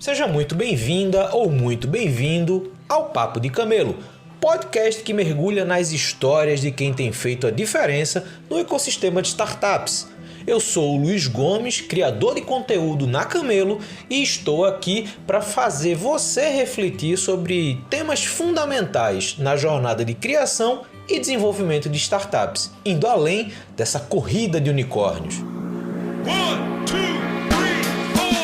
Seja muito bem-vinda ou muito bem-vindo ao Papo de Camelo, podcast que mergulha nas histórias de quem tem feito a diferença no ecossistema de startups. Eu sou o Luiz Gomes, criador de conteúdo na Camelo, e estou aqui para fazer você refletir sobre temas fundamentais na jornada de criação e desenvolvimento de startups, indo além dessa corrida de unicórnios. One, two, three, four.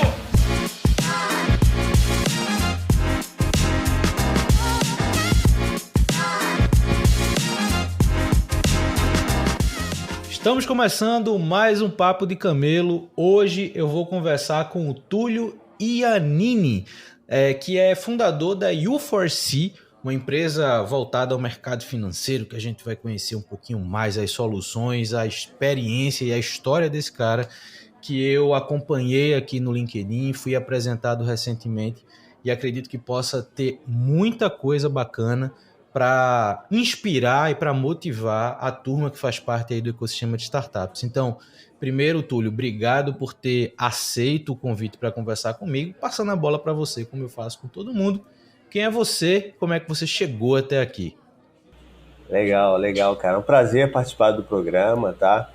Estamos começando mais um Papo de Camelo. Hoje eu vou conversar com o Túlio Iannini, que é fundador da U4C, uma empresa voltada ao mercado financeiro, que a gente vai conhecer um pouquinho mais as soluções, a experiência e a história desse cara, que eu acompanhei aqui no LinkedIn, fui apresentado recentemente e acredito que possa ter muita coisa bacana para inspirar e para motivar a turma que faz parte aí do ecossistema de startups. Então, primeiro, Túlio, obrigado por ter aceito o convite para conversar comigo, passando a bola para você, como eu faço com todo mundo. Quem é você? Como é que você chegou até aqui? Legal, cara. É um prazer participar do programa, tá?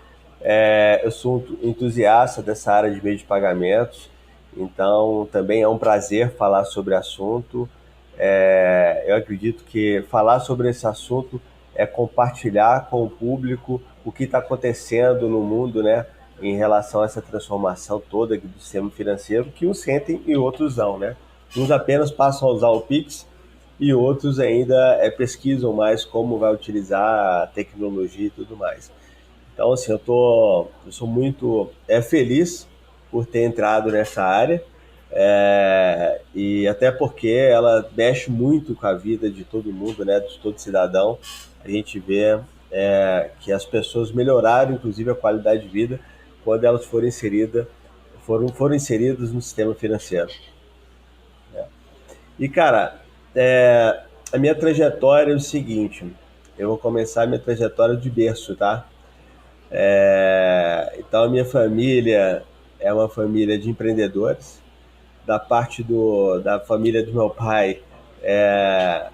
Eu sou um entusiasta dessa área de meio de pagamentos, então também é um prazer falar sobre o assunto. Eu acredito que falar sobre esse assunto é compartilhar com o público o que está acontecendo no mundo, né, em relação a essa transformação toda do sistema financeiro, que uns sentem e outros não, né? Uns apenas passam a usar o Pix e outros ainda pesquisam mais como vai utilizar a tecnologia e tudo mais. Então, assim, eu sou muito feliz por ter entrado nessa área, e até porque ela mexe muito com a vida de todo mundo, né, de todo cidadão. A gente vê que as pessoas melhoraram, inclusive, a qualidade de vida quando elas foram inseridas no sistema financeiro. E, cara, a minha trajetória é o seguinte, eu vou começar a minha trajetória de berço, tá? Então, a minha família é uma família de empreendedores. Da parte da família do meu pai,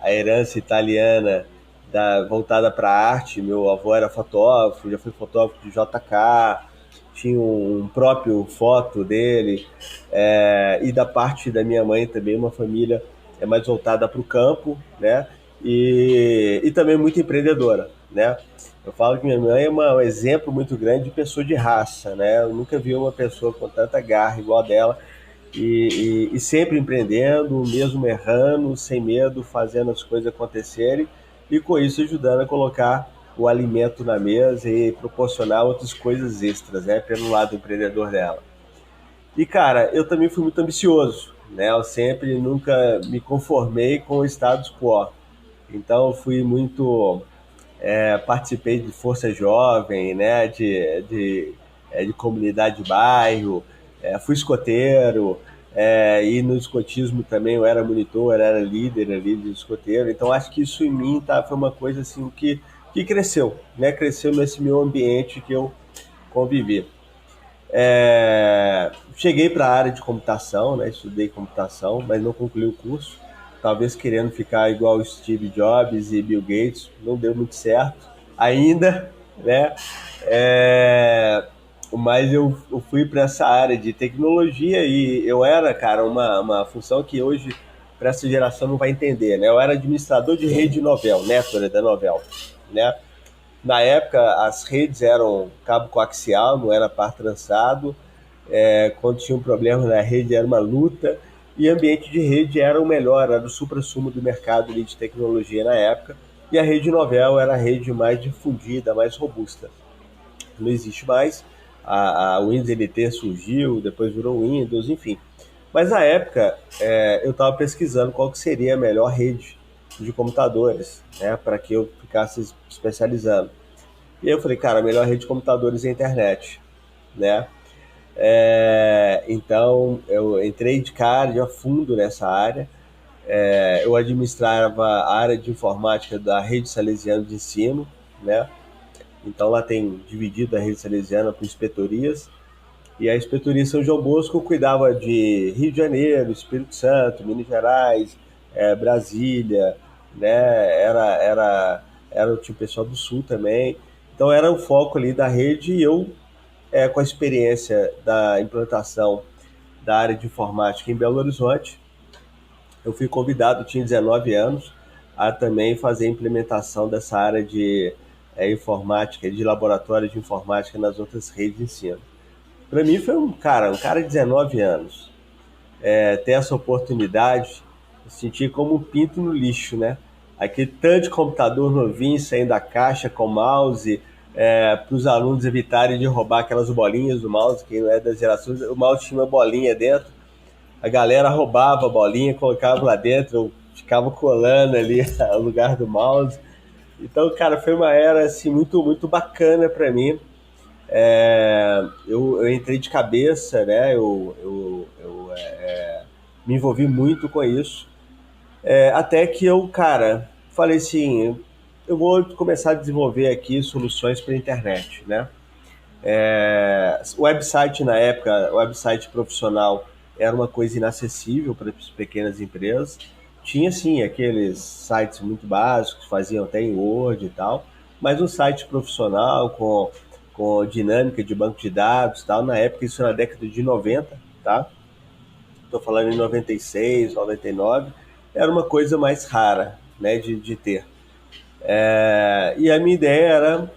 a herança italiana voltada para a arte. Meu avô era fotógrafo, já foi fotógrafo de JK, tinha um próprio foto dele. E da parte da minha mãe também, uma família mais voltada para o campo, né? E também muito empreendedora, né? Eu falo que minha mãe é um exemplo muito grande de pessoa de raça, né? Eu nunca vi uma pessoa com tanta garra igual a dela e sempre empreendendo, mesmo errando, sem medo, fazendo as coisas acontecerem e com isso ajudando a colocar o alimento na mesa e proporcionar outras coisas extras, né? Pelo lado empreendedor dela. E, cara, eu também fui muito ambicioso, né? Eu sempre nunca me conformei com o status quo. Então, eu fui muito... participei de Força Jovem, né? De comunidade de bairro, fui escoteiro, e no escotismo também eu era monitor, era líder ali de escoteiro. Então, acho que isso em mim foi uma coisa assim que cresceu, né? Cresceu nesse meu ambiente que eu convivi. Cheguei para a área de computação, né? Estudei computação, mas não concluí o curso. Talvez querendo ficar igual Steve Jobs e Bill Gates, não deu muito certo ainda, né? Mas eu fui para essa área de tecnologia e eu era, cara, uma função que hoje para essa geração não vai entender, né? Eu era administrador de rede Novell, network da Novell, né? Na época, as redes eram cabo coaxial, não era par trançado. Quando tinha um problema na rede, era uma luta. E ambiente de rede era o melhor, era o suprassumo do mercado ali de tecnologia na época. E a rede Novell era a rede mais difundida, mais robusta. Não existe mais. A Windows NT surgiu, depois virou Windows, enfim. Mas na época, eu estava pesquisando qual que seria a melhor rede de computadores, né, para que eu ficasse especializando. E aí eu falei, cara, a melhor rede de computadores é a internet, né? Então eu entrei de cara, a fundo nessa área. Eu administrava a área de informática da rede salesiana de ensino, né? Então lá tem dividido a rede salesiana por inspetorias. E a Inspetoria São João Bosco cuidava de Rio de Janeiro, Espírito Santo, Minas Gerais, Brasília, né? Tinha o pessoal do Sul também. Então era o foco ali da rede e eu, com a experiência da implantação da área de informática em Belo Horizonte, eu fui convidado, tinha 19 anos, a também fazer a implementação dessa área de informática, de laboratório de informática nas outras redes de ensino. Para mim foi um cara de 19 anos, ter essa oportunidade, eu senti como um pinto no lixo, né? Aquele tanto de computador novinho saindo da caixa com mouse, para os alunos evitarem de roubar aquelas bolinhas do mouse, que não é das gerações, o mouse tinha uma bolinha dentro, a galera roubava a bolinha, colocava lá dentro, eu ficava colando ali o lugar do mouse. Então, cara, foi uma era assim, muito, muito bacana para mim. Eu entrei de cabeça, né? Me envolvi muito com isso. Até que eu, cara, falei assim, eu vou começar a desenvolver aqui soluções para a internet, né? O website na época, o website profissional era uma coisa inacessível para as pequenas empresas. Tinha sim aqueles sites muito básicos, faziam até em Word e tal, mas um site profissional com dinâmica de banco de dados e tal, na época, isso na década de 90, tá? Estou falando em 96, 99, era uma coisa mais rara, né, de ter. E a minha ideia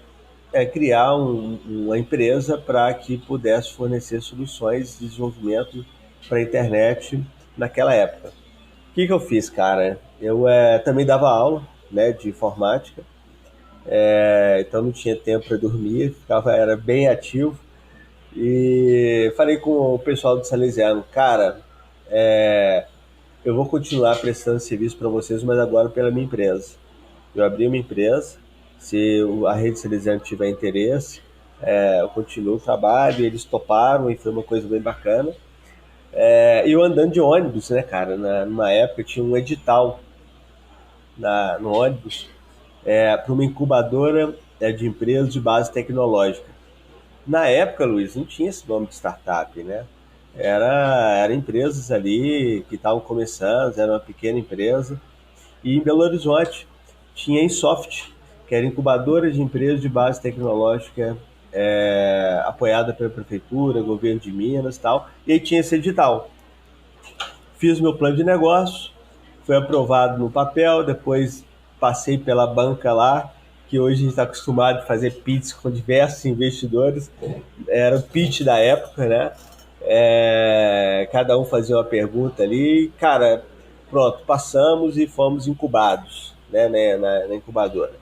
era criar uma empresa para que pudesse fornecer soluções de desenvolvimento para a internet naquela época. O que eu fiz, cara? Eu também dava aula, né, de informática, então não tinha tempo para dormir, era bem ativo. E falei com o pessoal do Salesiano, cara, eu vou continuar prestando serviço para vocês, mas agora pela minha empresa. Eu abri uma empresa, se a rede Salesiano tiver interesse, eu continuo o trabalho, eles toparam e foi uma coisa bem bacana. E eu andando de ônibus, né, cara, numa época tinha um edital no ônibus para uma incubadora de empresas de base tecnológica. Na época, Luiz, não tinha esse nome de startup, né? Era empresas ali que estavam começando, era uma pequena empresa. E em Belo Horizonte tinha a Insoft, que era incubadora de empresas de base tecnológica, apoiada pela prefeitura, governo de Minas e tal. E aí tinha esse edital. Fiz meu plano de negócio, foi aprovado no papel, depois passei pela banca lá, que hoje a gente está acostumado a fazer pitch com diversos investidores. Era o pitch da época, né? Cada um fazia uma pergunta ali, cara, pronto, passamos e fomos incubados, né, na incubadora.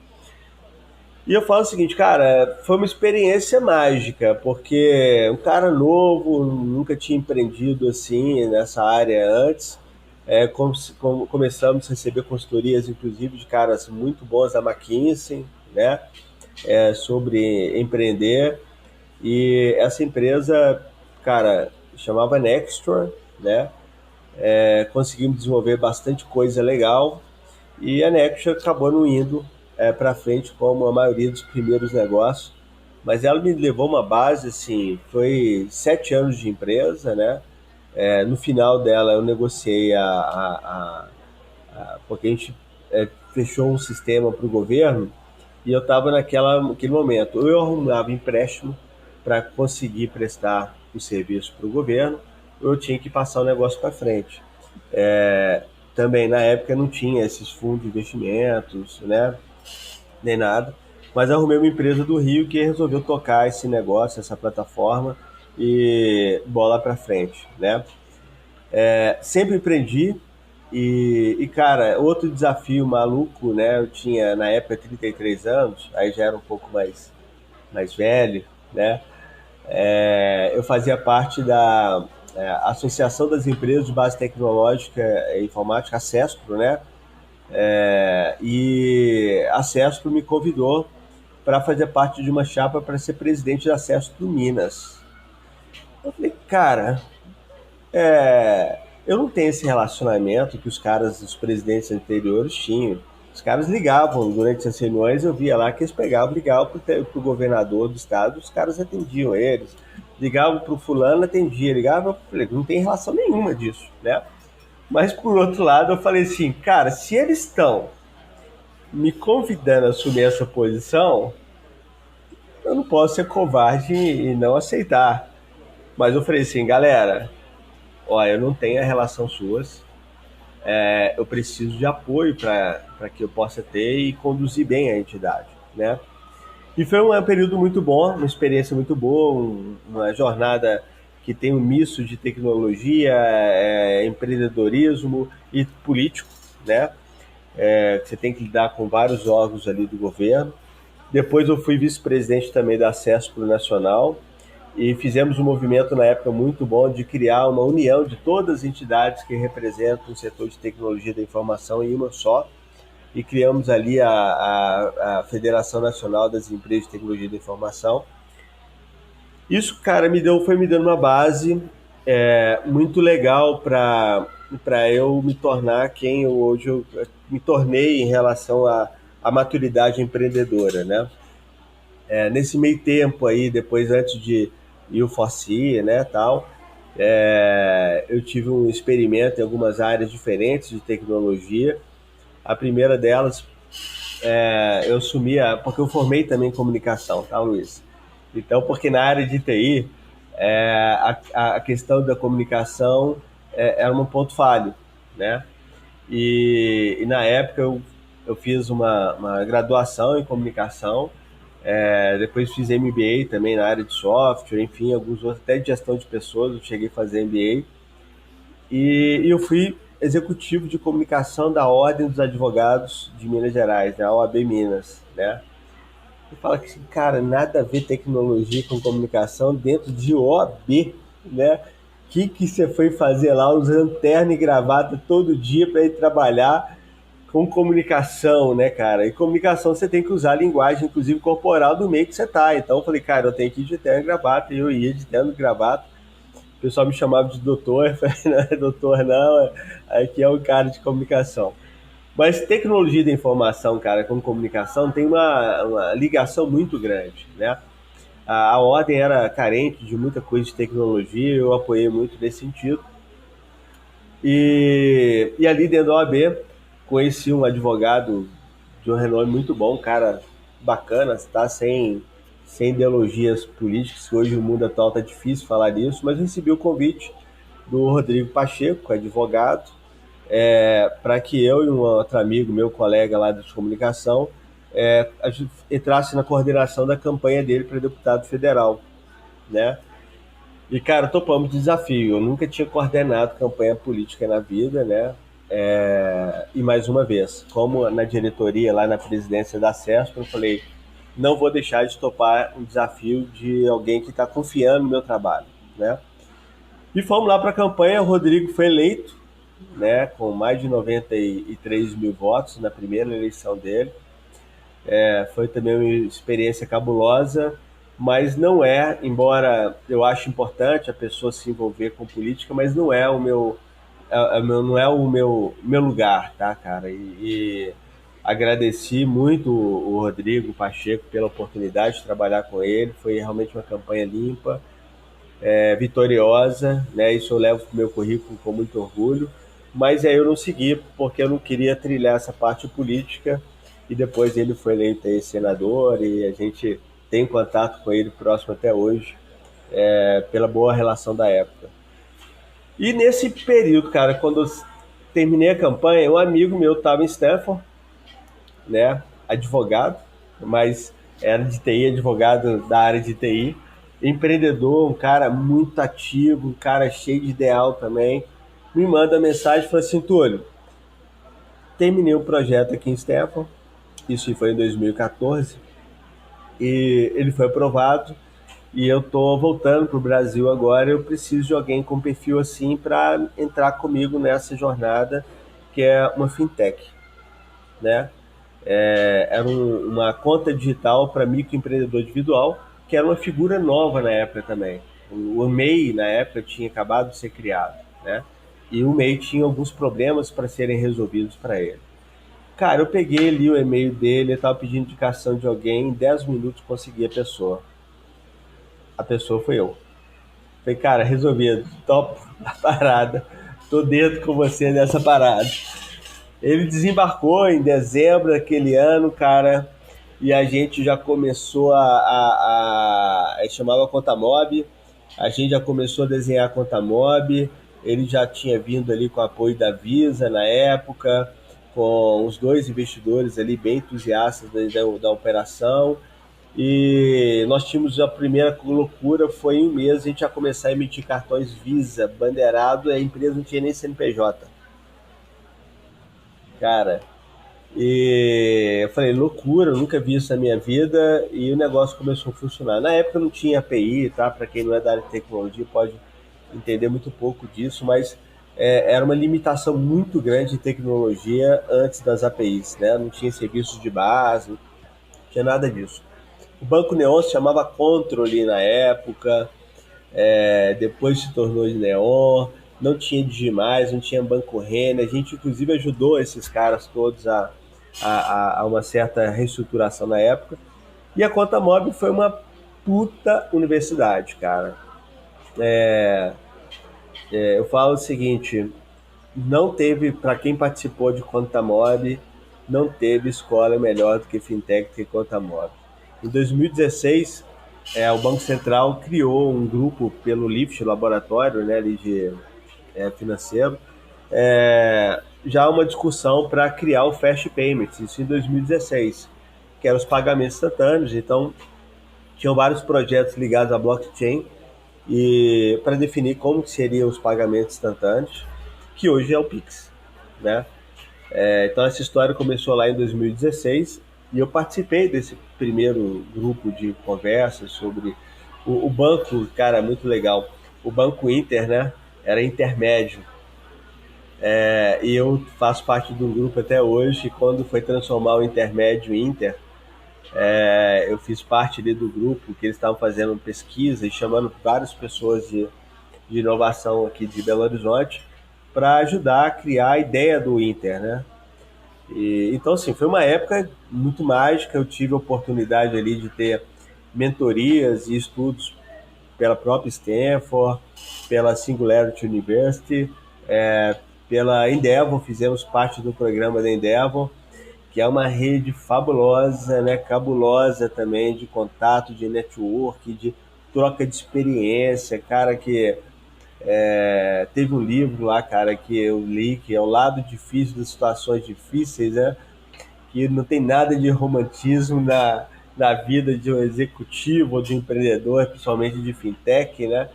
E eu falo o seguinte, cara, foi uma experiência mágica, porque um cara novo, nunca tinha empreendido assim nessa área antes. Começamos a receber consultorias, inclusive, de caras muito bons da McKinsey, né, sobre empreender. E essa empresa, cara, chamava Nextdoor, né? Conseguimos desenvolver bastante coisa legal e a Nextdoor acabou não indo para frente como a maioria dos primeiros negócios, mas ela me levou uma base, assim, foi 7 anos de empresa, né? No final dela eu negociei porque a gente fechou um sistema para o governo e eu estava naquele momento, eu arrumava empréstimo para conseguir prestar o serviço para o governo, eu tinha que passar o negócio para frente. Também na época não tinha esses fundos de investimentos, né? Nem nada. Mas arrumei uma empresa do Rio que resolveu tocar esse negócio, essa plataforma e bola para frente, né? Sempre empreendi cara, outro desafio maluco, né? Eu tinha na época 33 anos, aí já era um pouco mais velho, né? Eu fazia parte da Associação das Empresas de Base Tecnológica e Informática, a CESPRO, né? E a CESPRO me convidou para fazer parte de uma chapa para ser presidente da CESPRO Minas. Eu falei, cara, eu não tenho esse relacionamento que os presidentes anteriores tinham. Os caras ligavam durante as reuniões, eu via lá que eles ligavam para o governador do estado, os caras atendiam eles. Ligava pro fulano, atendia, ligava, falei, não tem relação nenhuma disso, né? Mas por outro lado, eu falei assim, cara, se eles estão me convidando a assumir essa posição, eu não posso ser covarde e não aceitar. Mas eu falei assim, galera, ó, eu não tenho a relação suas, eu preciso de apoio para que eu possa ter e conduzir bem a entidade, né? E foi um período muito bom, uma experiência muito boa, uma jornada que tem um misto de tecnologia, empreendedorismo e político, né? Você tem que lidar com vários órgãos ali do governo. Depois eu fui vice-presidente também da CESPRO Nacional e fizemos um movimento na época muito bom de criar uma união de todas as entidades que representam o setor de tecnologia da informação em uma só, e criamos ali a Federação Nacional das Empresas de Tecnologia da Informação. Isso, cara, foi me dando uma base muito legal para eu me tornar quem hoje eu me tornei em relação à maturidade empreendedora, né? Nesse meio tempo aí, depois antes de ir o Forci, né, tal, eu tive um experimento em algumas áreas diferentes de tecnologia. A primeira delas, eu assumia, porque eu formei também em comunicação, tá, Luiz? Então, porque na área de TI, a questão da comunicação era um ponto falho, né? E na época eu fiz uma graduação em comunicação, depois fiz MBA também na área de software, enfim, alguns outros, até de gestão de pessoas, eu cheguei a fazer MBA. E eu fui executivo de comunicação da Ordem dos Advogados de Minas Gerais, né, a OAB Minas, né? E fala que, cara, nada a ver tecnologia com comunicação dentro de OAB, né? Que você foi fazer lá usando terno e gravata todo dia para ir trabalhar com comunicação, né, cara? E comunicação você tem que usar a linguagem, inclusive corporal, do meio que você tá. Então eu falei, cara, eu tenho que ir de terno e gravata. E eu ia de terno e gravata. O pessoal me chamava de doutor, eu falei, não é doutor não, aqui é um cara de comunicação. Mas tecnologia da informação, cara, com comunicação, tem uma ligação muito grande, né? A ordem era carente de muita coisa de tecnologia, eu apoiei muito nesse sentido. E ali dentro da OAB, conheci um advogado de um renome muito bom, um cara bacana, tá? Sem ideologias políticas, que hoje no mundo atual tá difícil falar disso, mas recebi o convite do Rodrigo Pacheco, advogado, para que eu e um outro amigo, meu colega lá de comunicação, a gente entrasse na coordenação da campanha dele para deputado federal, né? E, cara, topamos o desafio. Eu nunca tinha coordenado campanha política na vida, né? E mais uma vez, como na diretoria, lá na presidência da CESP, eu falei, não vou deixar de topar um desafio de alguém que está confiando no meu trabalho, né? E fomos lá para a campanha, o Rodrigo foi eleito, né, com mais de 93 mil votos na primeira eleição dele. Foi também uma experiência cabulosa, mas não embora eu ache importante a pessoa se envolver com política, mas não é o meu, não é o meu lugar, tá, cara? E agradeci muito o Rodrigo Pacheco pela oportunidade de trabalhar com ele. Foi realmente uma campanha limpa, vitoriosa, né? Isso eu levo para o meu currículo com muito orgulho. Mas aí eu não segui porque eu não queria trilhar essa parte política, e depois ele foi eleito aí senador e a gente tem contato com ele próximo até hoje, pela boa relação da época. E nesse período, cara, quando eu terminei a campanha, um amigo meu estava em Stanford, né, advogado, mas era de TI, advogado da área de TI, empreendedor, um cara muito ativo, um cara cheio de ideal também, me manda mensagem e fala assim, Túlio, terminei um projeto aqui em Stanford, isso foi em 2014, e ele foi aprovado, e eu tô voltando pro Brasil agora, eu preciso de alguém com perfil assim para entrar comigo nessa jornada, que é uma fintech, né? Era uma conta digital para microempreendedor individual, que era uma figura nova na época também. O MEI, na época, tinha acabado de ser criado, né? E o MEI tinha alguns problemas para serem resolvidos para ele. Cara, eu peguei ali o e-mail dele, eu estava pedindo indicação de alguém, em 10 minutos consegui a pessoa. A pessoa foi eu. Falei, cara, resolvido, topo a parada, tô dentro com você nessa parada. Ele desembarcou em dezembro daquele ano, cara, e a gente já começou a chamava Contamob, a gente já começou a desenhar a Contamob, ele já tinha vindo ali com o apoio da Visa na época, com os dois investidores ali bem entusiastas da operação, e nós tínhamos a primeira loucura, foi em um mês a gente já começar a emitir cartões Visa, bandeirado, a empresa não tinha nem CNPJ. Cara, e eu falei, loucura, eu nunca vi isso na minha vida, e o negócio começou a funcionar. Na época não tinha API, tá? Para quem não é da área de tecnologia pode entender muito pouco disso, mas era uma limitação muito grande de tecnologia antes das APIs, né? Não tinha serviços de base, não tinha nada disso. O Banco Neon se chamava Controle na época, depois se tornou de Neon, não tinha Digimais, não tinha Banco Renner, a gente inclusive ajudou esses caras todos a uma certa reestruturação na época, e a Contamob foi uma puta universidade, cara. Eu falo o seguinte, não teve, para quem participou de Contamob, não teve escola melhor do que Fintech que Contamob. Em 2016, o Banco Central criou um grupo pelo LIFT, laboratório, né, ali de financeiro, já uma discussão para criar o Fast Payments, isso em 2016, que eram os pagamentos instantâneos. Então, tinham vários projetos ligados à blockchain e para definir como que seriam os pagamentos instantâneos, que hoje é o Pix, né? Então, essa história começou lá em 2016 e eu participei desse primeiro grupo de conversas sobre o banco, cara, muito legal. O Banco Inter, né? Era intermédio. E eu faço parte de um grupo até hoje. E quando foi transformar o intermédio em Inter, eu fiz parte ali do grupo que eles estavam fazendo pesquisa e chamando várias pessoas de inovação aqui de Belo Horizonte para ajudar a criar a ideia do Inter, né? Então, assim, foi uma época muito mágica. Eu tive a oportunidade ali de ter mentorias e estudos pela própria Stanford, pela Singularity University, pela Endeavor, fizemos parte do programa da Endeavor, que é uma rede fabulosa, né, cabulosa também, de contato, de network, de troca de experiência, cara, que teve um livro lá, cara, que eu li, que é o lado difícil das situações difíceis, né, que não tem nada de romantismo na vida de um executivo ou de um empreendedor, principalmente de fintech, né?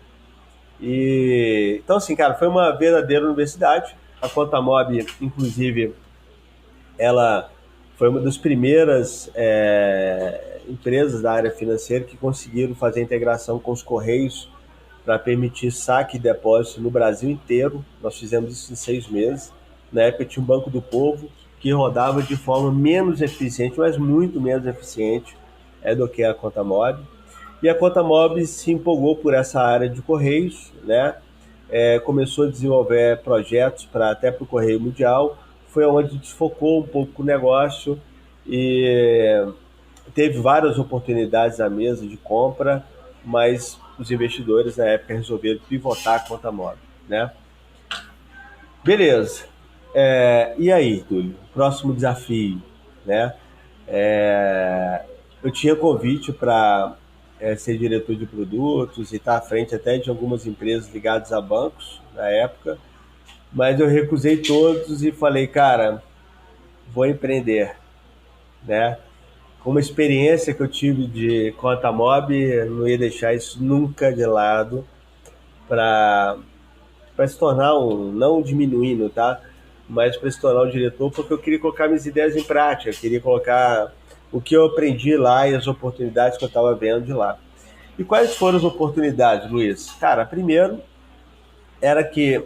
Então, assim, cara, foi uma verdadeira universidade. A Contamob, inclusive, ela foi uma das primeiras empresas da área financeira que conseguiram fazer a integração com os Correios para permitir saque e depósito no Brasil inteiro. Nós fizemos isso em 6 meses. Na época tinha um Banco do Povo que rodava de forma menos eficiente, mas muito menos eficiente do que a Contamob. E a Contamob se empolgou por essa área de Correios, né? Começou a desenvolver projetos até para o Correio Mundial. Foi onde desfocou um pouco o negócio e teve várias oportunidades à mesa de compra, mas os investidores na época resolveram pivotar a Contamob, né? Beleza. E aí, Túlio? Próximo desafio, né? Eu tinha convite para ser diretor de produtos e estar à frente até de algumas empresas ligadas a bancos na época, mas eu recusei todos e falei, cara, vou empreender, né? Com uma experiência que eu tive de Contamob, eu não ia deixar isso nunca de lado para se tornar não diminuindo, tá? Mas para se tornar um diretor, porque eu queria colocar minhas ideias em prática, eu queria colocar o que eu aprendi lá e as oportunidades que eu estava vendo de lá. E quais foram as oportunidades, Luiz? Cara, primeiro era que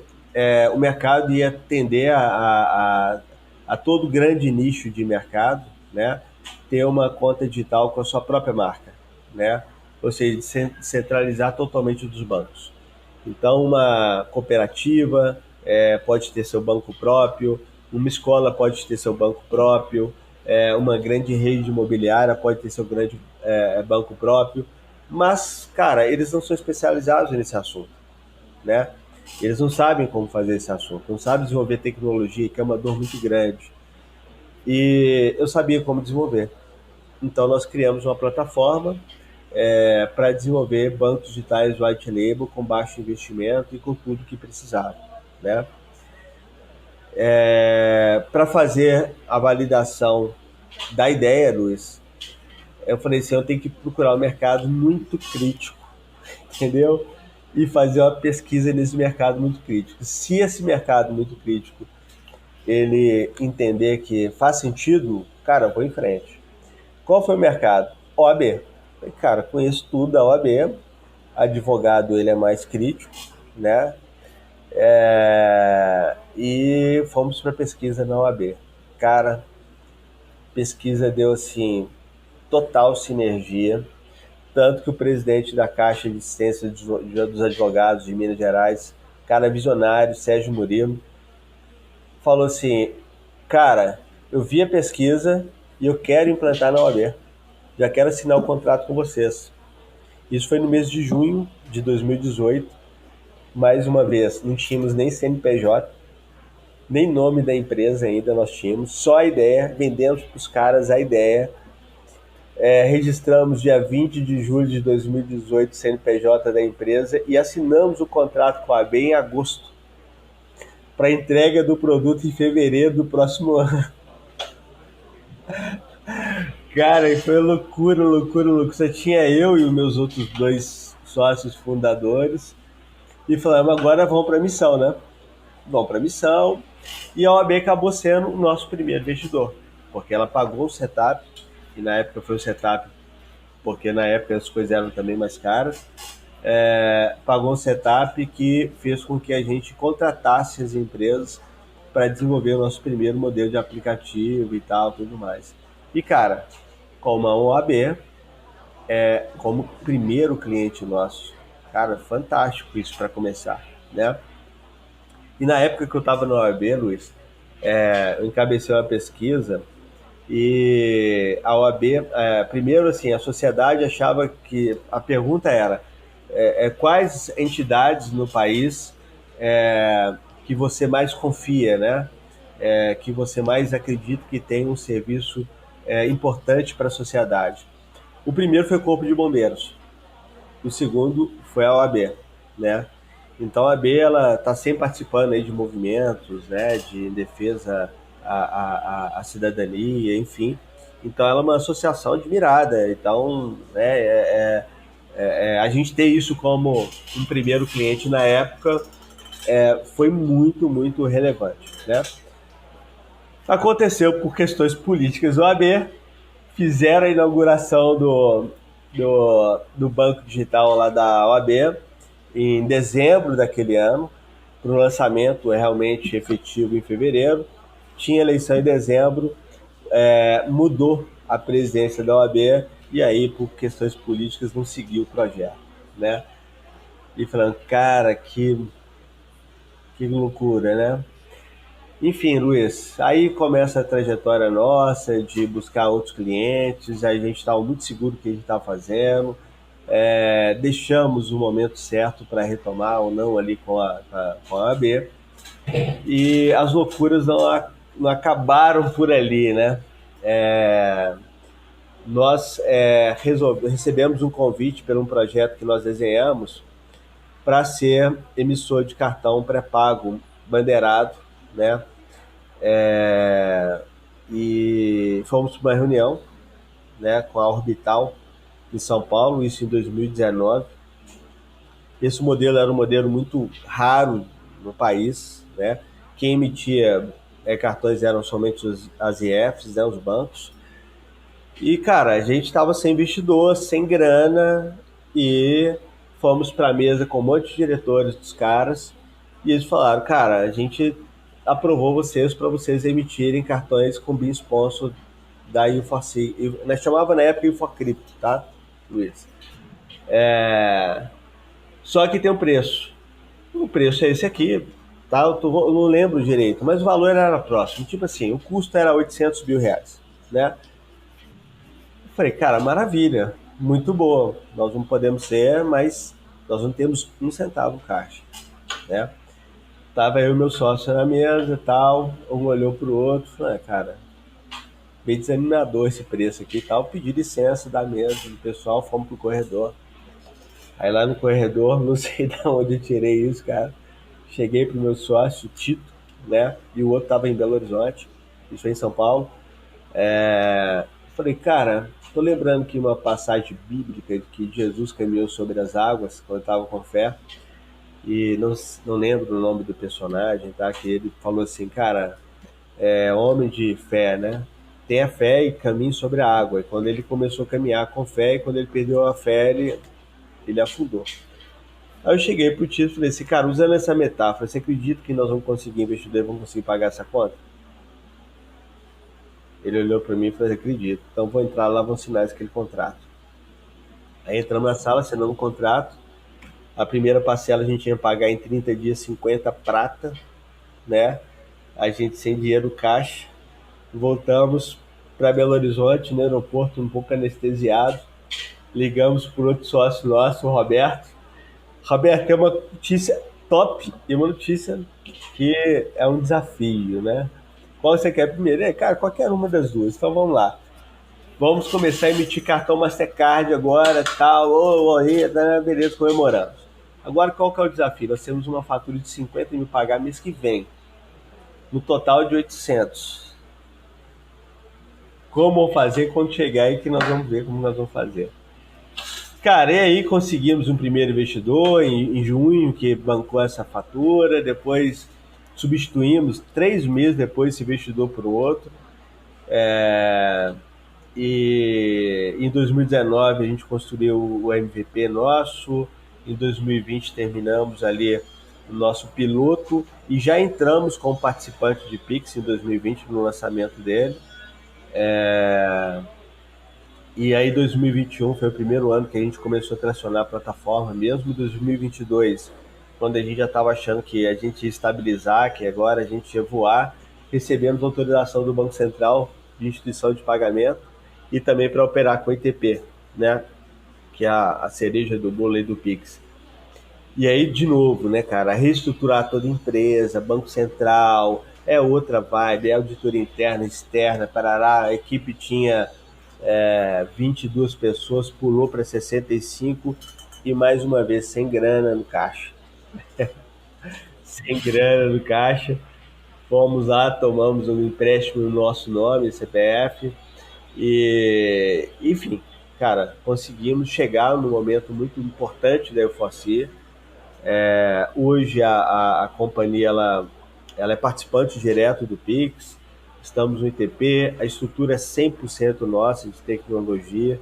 o mercado ia tender a todo grande nicho de mercado, né, ter uma conta digital com a sua própria marca, né? Ou seja, centralizar totalmente dos bancos. Então, uma cooperativa pode ter seu banco próprio, uma escola pode ter seu banco próprio, uma grande rede imobiliária pode ter seu grande banco próprio, mas, cara, eles não são especializados nesse assunto. né? Eles não sabem como fazer esse assunto, não sabem desenvolver tecnologia, que é uma dor muito grande. E eu sabia como desenvolver. Então nós criamos uma plataforma para desenvolver bancos digitais white label com baixo investimento e com tudo que precisava, né? Para fazer a validação da ideia, Luiz, eu falei assim, eu tenho que procurar um mercado muito crítico, entendeu? E fazer uma pesquisa nesse mercado muito crítico. Se esse mercado muito crítico ele entender que faz sentido, cara, eu vou em frente. Qual foi o mercado? OAB. Falei, cara, conheço tudo da OAB, advogado ele é mais crítico, né? E fomos para pesquisa na OAB. Cara, pesquisa deu assim total sinergia, tanto que o presidente da Caixa de Assistência dos Advogados de Minas Gerais, cara visionário, Sérgio Murilo, falou assim, cara, eu vi a pesquisa e eu quero implantar na OAB. Já quero assinar o contrato com vocês. Isso foi no mês de junho de 2018. Mais uma vez, não tínhamos nem CNPJ, nem nome da empresa ainda nós tínhamos, só a ideia, vendemos para os caras a ideia. Registramos dia 20 de julho de 2018 o CNPJ da empresa e assinamos o contrato com a AB em agosto, para entrega do produto em fevereiro do próximo ano. Cara, e foi loucura, loucura, loucura. Só tinha eu e os meus outros dois sócios fundadores. E falamos, agora vamos para a missão, né? Vamos para a missão. E a OAB acabou sendo o nosso primeiro investidor, porque ela pagou o setup, e na época foi o setup, porque na época as coisas eram também mais caras. Pagou um setup que fez com que a gente contratasse as empresas para desenvolver o nosso primeiro modelo de aplicativo e tal, tudo mais. E, cara, como a OAB, como primeiro cliente nosso, cara, fantástico isso para começar, né? E na época que eu estava na OAB, Luiz, eu encabecei uma pesquisa e a OAB, primeiro assim, a sociedade achava que a pergunta era quais entidades no país que você mais confia, né? Que você mais acredita que tem um serviço importante para a sociedade. O primeiro foi o Corpo de Bombeiros, o segundo foi a OAB, né? Então a OAB ela está sempre participando aí de movimentos, né, de defesa à cidadania, enfim. Então ela é uma associação admirada. Então a gente ter isso como um primeiro cliente na época foi muito, muito relevante, né? Aconteceu por questões políticas. O OAB fizeram a inauguração do banco digital lá da OAB em dezembro daquele ano, para o lançamento realmente efetivo em fevereiro. Tinha eleição em dezembro, mudou a presidência da OAB e aí, por questões políticas, não seguiu o projeto, né? E falando, cara, que loucura, né? Enfim, Luiz, aí começa a trajetória nossa de buscar outros clientes, a gente estava muito seguro do que a gente estava fazendo, deixamos o momento certo para retomar ou não ali com a AB, e as loucuras não acabaram por ali, né? Nós recebemos um convite por um projeto que nós desenhamos para ser emissor de cartão pré-pago bandeirado, né? E fomos para uma reunião, né, com a Orbital em São Paulo, isso em 2019. Esse modelo era um modelo muito raro no país, né? Quem emitia cartões eram somente as IFs, né, os bancos. E, cara, a gente estava sem investidor, sem grana, e fomos para a mesa com um monte de diretores dos caras, e eles falaram, cara, a gente aprovou vocês para vocês emitirem cartões com BIM Sponsor da U4C. Nós chamava na época U4Crypto, tá, Luiz? Só que tem um preço. O preço é esse aqui, tá? Eu não lembro direito, mas o valor era próximo. Tipo assim, o custo era R$800 mil, né? Eu falei, cara, maravilha, muito boa. Nós não podemos ser, mas nós não temos um centavo caixa. né? Tava eu e meu sócio na mesa e tal, um olhou pro outro, falou, cara, bem desanimador esse preço aqui e tal, pedi licença da mesa do pessoal, fomos pro corredor. Aí lá no corredor, não sei de onde eu tirei isso, cara. Cheguei pro meu sócio, Tito, né? E o outro tava em Belo Horizonte, isso foi em São Paulo. Falei, cara, tô lembrando que uma passagem bíblica de que Jesus caminhou sobre as águas quando estava com fé, e não lembro o nome do personagem, tá? Que ele falou assim, cara, homem de fé, né? Tenha fé e caminhe sobre a água. E quando ele começou a caminhar com fé, e quando ele perdeu a fé, ele afundou. Aí eu cheguei pro Tito e falei assim, cara, usando essa metáfora, você acredita que nós vamos conseguir investir e vamos conseguir pagar essa conta? Ele olhou para mim e falou, acredito. Então vou entrar lá, vou assinar aquele contrato. Aí entramos na sala, assinamos um contrato. A primeira parcela a gente ia pagar em 30 dias 50 prata, né? A gente sem dinheiro caixa. Voltamos para Belo Horizonte, no aeroporto, um pouco anestesiado. Ligamos para outro sócio nosso, o Roberto. Roberto, tem uma notícia top e uma notícia que é um desafio, né? Qual você quer primeiro? Cara, qualquer uma das duas. Então vamos lá. Vamos começar a emitir cartão Mastercard agora, tal, beleza, comemoramos. Agora qual que é o desafio? Nós temos uma fatura de 50 mil pagar mês que vem, no total de 800. Como fazer quando chegar aí que nós vamos ver como nós vamos fazer. Cara, e aí conseguimos um primeiro investidor em junho que bancou essa fatura, depois substituímos 3 meses depois esse investidor por outro. E em 2019 a gente construiu o MVP nosso, em 2020 terminamos ali o nosso piloto e já entramos como participante de Pix em 2020 no lançamento dele. E aí 2021 foi o primeiro ano que a gente começou a tracionar a plataforma, mesmo em 2022, quando a gente já estava achando que a gente ia estabilizar, que agora a gente ia voar, recebemos autorização do Banco Central de instituição de pagamento e também para operar com o ITP, né? Que é a cereja do bolo aí do Pix. E aí, de novo, né, cara, reestruturar toda a empresa, Banco Central, é outra vibe, é auditoria interna, externa, parará, a equipe tinha 22 pessoas, pulou para 65 e mais uma vez sem grana no caixa. Sem grana no caixa. Fomos lá, tomamos um empréstimo no nosso nome, CPF, e, enfim, cara, conseguimos chegar num momento muito importante da Euforci. Hoje a companhia ela é participante direto do Pix, estamos no ITP, a estrutura é 100% nossa de tecnologia.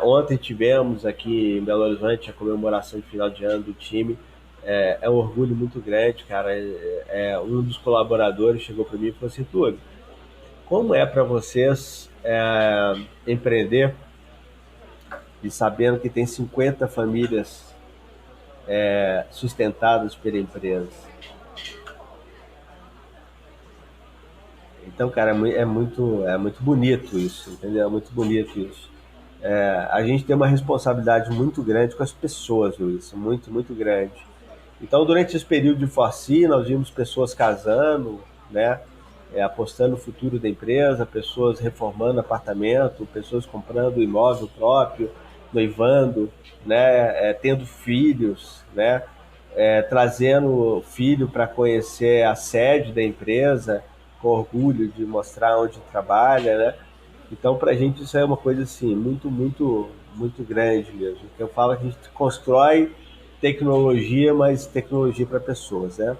Ontem tivemos aqui em Belo Horizonte a comemoração de final de ano do time. Um orgulho muito grande, cara. Um dos colaboradores chegou para mim e falou assim, Túlio, como é para vocês empreender e sabendo que tem 50 famílias sustentadas pela empresa? Então, cara, é muito bonito isso, entendeu? É muito bonito isso. A gente tem uma responsabilidade muito grande com as pessoas, Luiz, muito, muito grande. Então, durante esse período de Forci, nós vimos pessoas casando, né? Apostando no futuro da empresa, pessoas reformando apartamento, pessoas comprando imóvel próprio, noivando, né? Tendo filhos, né? Trazendo filho para conhecer a sede da empresa, com orgulho de mostrar onde trabalha, né? Então, para a gente isso é uma coisa assim muito, muito, muito grande mesmo. Eu falo que a gente constrói tecnologia, mas tecnologia para pessoas, né?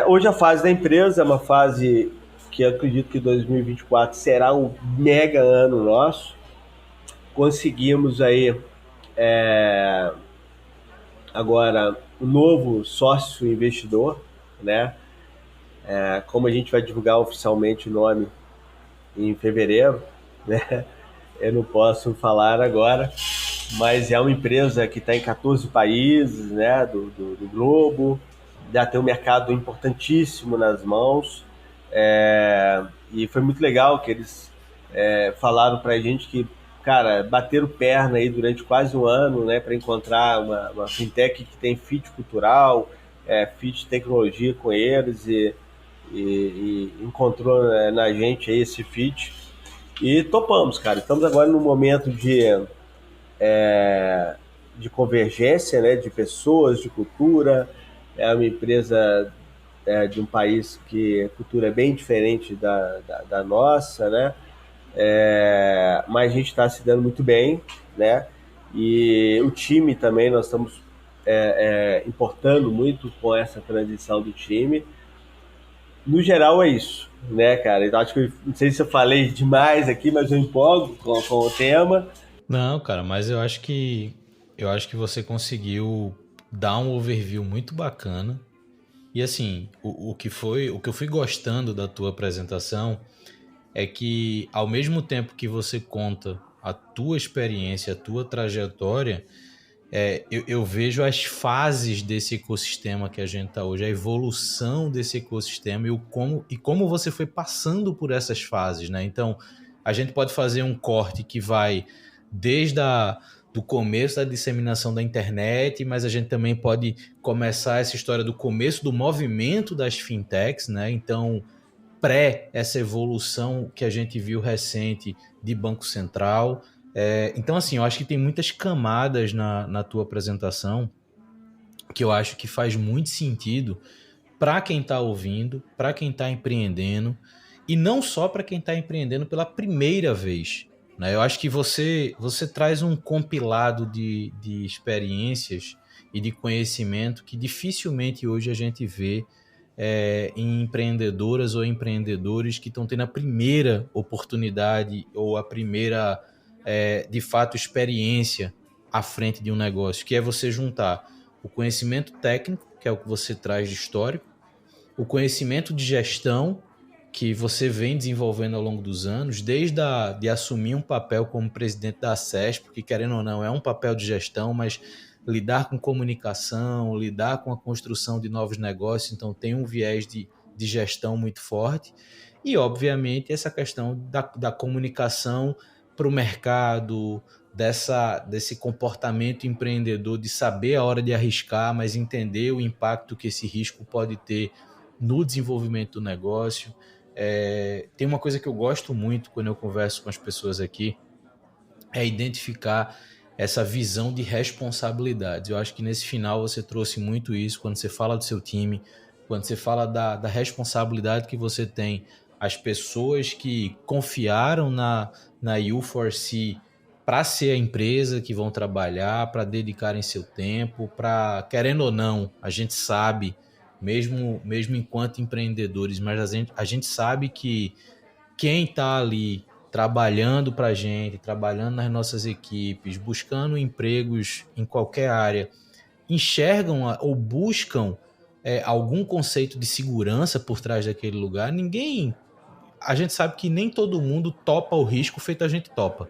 Hoje a fase da empresa é uma fase que eu acredito que 2024 será um mega ano nosso. Conseguimos aí agora um novo sócio investidor, né? Como a gente vai divulgar oficialmente o nome em fevereiro, né? Eu não posso falar agora, mas é uma empresa que está em 14 países, né, do globo, já tem um mercado importantíssimo nas mãos, e foi muito legal que eles falaram para a gente que cara, bateram perna aí durante quase um ano, né, para encontrar uma fintech que tem fit cultural, fit tecnologia com eles e encontrou, né, na gente aí esse fit e topamos, cara. Estamos agora num momento de convergência, né, de pessoas, de cultura. É uma empresa de um país que a cultura é bem diferente da nossa, né? Mas a gente está se dando muito bem, né? E o time também, nós estamos importando muito com essa transição do time. No geral é isso, né, cara? Então, acho que não sei se eu falei demais aqui, mas eu empolgo com o tema. Não, cara, mas eu acho que você conseguiu dar um overview muito bacana. E assim, o que eu fui gostando da tua apresentação é que ao mesmo tempo que você conta a tua experiência, a tua trajetória, eu vejo as fases desse ecossistema que a gente está hoje, a evolução desse ecossistema e como você foi passando por essas fases, né? Então, a gente pode fazer um corte que vai desde do começo da disseminação da internet, mas a gente também pode começar essa história do começo do movimento das fintechs, né? Então, essa evolução que a gente viu recente de Banco Central. Então, assim, eu acho que tem muitas camadas na tua apresentação que eu acho que faz muito sentido para quem está ouvindo, para quem está empreendendo, e não só para quem está empreendendo pela primeira vez. Né? Eu acho que você traz um compilado de experiências e de conhecimento que dificilmente hoje a gente vê em empreendedoras ou empreendedores que estão tendo a primeira oportunidade ou a primeira, de fato, experiência à frente de um negócio, que é você juntar o conhecimento técnico, que é o que você traz de histórico, o conhecimento de gestão, que você vem desenvolvendo ao longo dos anos, desde de assumir um papel como presidente da CESP, porque querendo ou não é um papel de gestão, mas lidar com comunicação, lidar com a construção de novos negócios, então tem um viés de gestão muito forte, e obviamente essa questão da comunicação para o mercado, desse comportamento empreendedor, de saber a hora de arriscar, mas entender o impacto que esse risco pode ter no desenvolvimento do negócio. Tem uma coisa que eu gosto muito quando eu converso com as pessoas aqui, é identificar essa visão de responsabilidade. Eu acho que nesse final você trouxe muito isso, quando você fala do seu time, quando você fala da responsabilidade que você tem, as pessoas que confiaram na U4C para ser a empresa que vão trabalhar, para dedicarem seu tempo, para, querendo ou não, a gente sabe, mesmo enquanto empreendedores, mas a gente sabe que quem está ali trabalhando para a gente, trabalhando nas nossas equipes, buscando empregos em qualquer área, enxergam ou buscam algum conceito de segurança por trás daquele lugar. A gente sabe que nem todo mundo topa o risco feito a gente topa,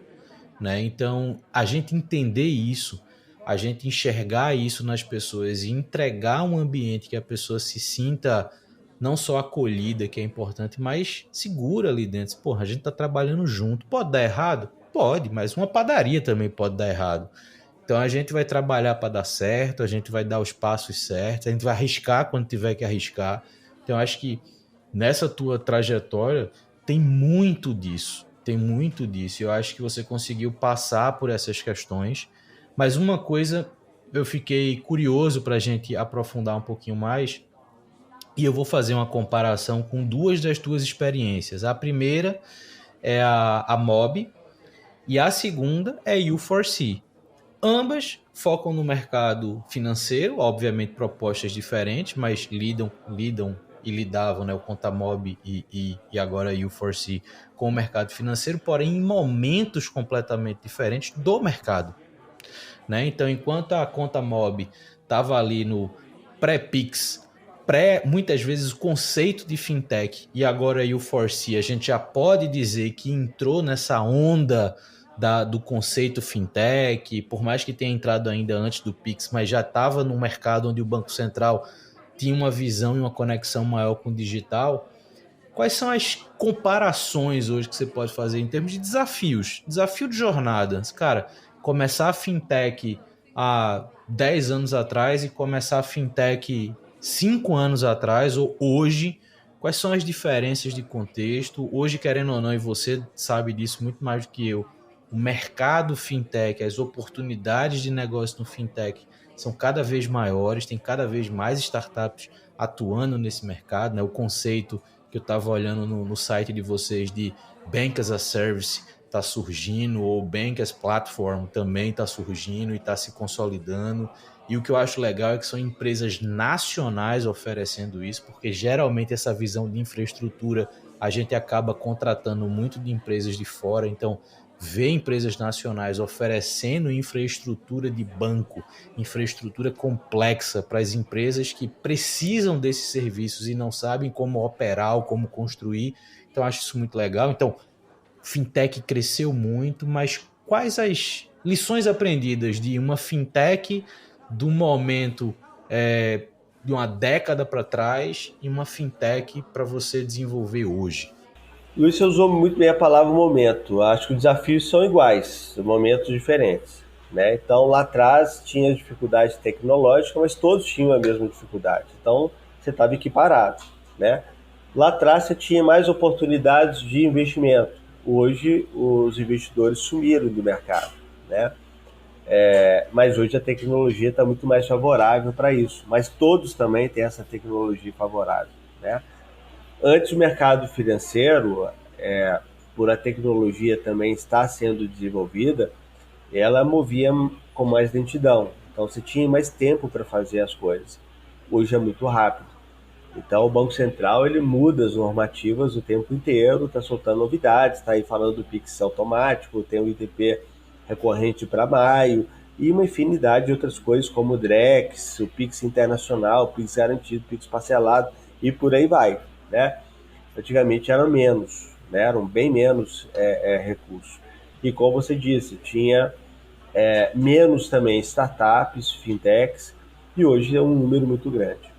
né? Então, a gente entender isso, a gente enxergar isso nas pessoas e entregar um ambiente que a pessoa se sinta não só acolhida, que é importante, mas segura ali dentro. Porra, a gente tá trabalhando junto. Pode dar errado? Pode, mas uma padaria também pode dar errado. Então a gente vai trabalhar para dar certo, a gente vai dar os passos certos, a gente vai arriscar quando tiver que arriscar. Então eu acho que nessa tua trajetória tem muito disso. Tem muito disso. Eu acho que você conseguiu passar por essas questões. Mas uma coisa eu fiquei curioso para a gente aprofundar um pouquinho mais, e eu vou fazer uma comparação com duas das tuas experiências. A primeira é a Mob e a segunda é a U4C. Ambas focam no mercado financeiro, obviamente propostas diferentes, mas lidam e lidavam, né, o Contamob e agora a U4C com o mercado financeiro, porém em momentos completamente diferentes do mercado. Né? Então, enquanto a Contamob estava ali no pré-Pix, muitas vezes o conceito de fintech, e agora a U4C, a gente já pode dizer que entrou nessa onda do conceito fintech, por mais que tenha entrado ainda antes do Pix, mas já estava no mercado onde o Banco Central tinha uma visão e uma conexão maior com o digital. quais são as comparações hoje que você pode fazer em termos de desafios? Desafio de jornada. Cara, começar a fintech há 10 anos atrás e começar a fintech 5 anos atrás ou hoje, quais são as diferenças de contexto? Hoje, querendo ou não, e você sabe disso muito mais do que eu, o mercado fintech, as oportunidades de negócio no fintech são cada vez maiores, tem cada vez mais startups atuando nesse mercado, né? O conceito que eu estava olhando no site de vocês de Bank as a Service está surgindo, ou Bank as Platform também está surgindo e está se consolidando. E o que eu acho legal é que são empresas nacionais oferecendo isso, porque geralmente essa visão de infraestrutura a gente acaba contratando muito de empresas de fora, então ver empresas nacionais oferecendo infraestrutura de banco, infraestrutura complexa para as empresas que precisam desses serviços e não sabem como operar ou como construir. Então, acho isso muito legal. Então, fintech cresceu muito, mas quais as lições aprendidas de uma fintech do momento de uma década para trás e uma fintech para você desenvolver hoje? Luiz, você usou muito bem a palavra momento. Acho que os desafios são iguais, momentos diferentes. Né? Então, lá atrás tinha dificuldade tecnológica, mas todos tinham a mesma dificuldade. Então, você estava equiparado. Né? Lá atrás você tinha mais oportunidades de investimento. Hoje, os investidores sumiram do mercado. Né? Mas hoje a tecnologia está muito mais favorável para isso. Mas todos também têm essa tecnologia favorável. Né? Antes, o mercado financeiro, por a tecnologia também estar sendo desenvolvida, ela movia com mais lentidão. Então, você tinha mais tempo para fazer as coisas. Hoje é muito rápido. Então, o Banco Central ele muda as normativas o tempo inteiro, está soltando novidades, está aí falando do Pix automático, tem o ITP recorrente para maio, e uma infinidade de outras coisas, como o Drex, o Pix internacional, o Pix garantido, o Pix parcelado, e por aí vai. Né? Antigamente eram menos, né? Eram bem menos recursos. E como você disse, tinha menos também startups, fintechs, e hoje é um número muito grande.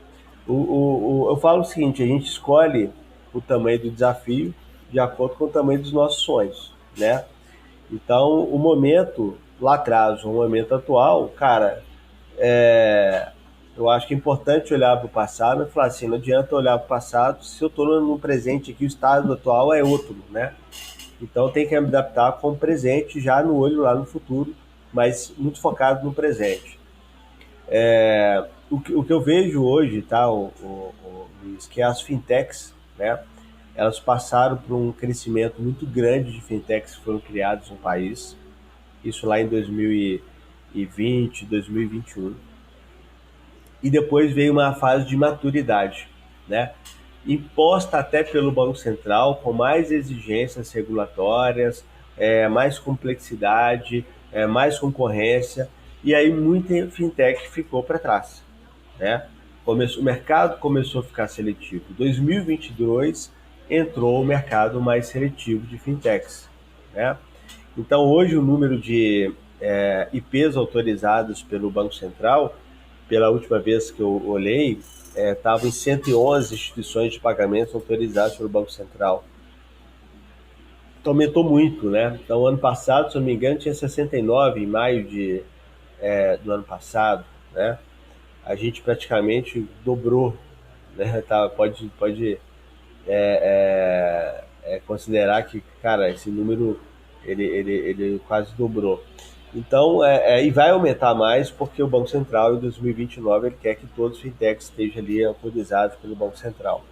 Eu falo o seguinte, a gente escolhe o tamanho do desafio de acordo com o tamanho dos nossos sonhos, né? Então, o momento lá atrás, o momento atual, cara, eu acho que é importante olhar para o passado e falar assim, não adianta olhar para o passado se eu estou no presente aqui, o estado atual é outro, né? Então tem que me adaptar com o presente, já no olho lá no futuro, mas muito focado no presente. O que eu vejo hoje, tá, Luiz, que as fintechs, né, elas passaram por um crescimento muito grande de fintechs que foram criadas no país, isso lá em 2020, 2021. E depois veio uma fase de maturidade, né? Imposta até pelo Banco Central, com mais exigências regulatórias, mais complexidade, mais concorrência, e aí muita fintech ficou para trás. Né? O mercado começou a ficar seletivo. Em 2022 entrou o mercado mais seletivo de fintechs. Né? Então hoje o número de IPs autorizados pelo Banco Central, pela última vez que eu olhei, estava em 111 instituições de pagamentos autorizadas pelo Banco Central. Então aumentou muito, né? Então ano passado, se eu não me engano, tinha 69 em maio do ano passado, né? A gente praticamente dobrou, né? Tá, pode considerar que, cara, esse número ele quase dobrou. Então, e vai aumentar mais porque o Banco Central, em 2029, ele quer que todos os fintechs estejam ali autorizados pelo Banco Central.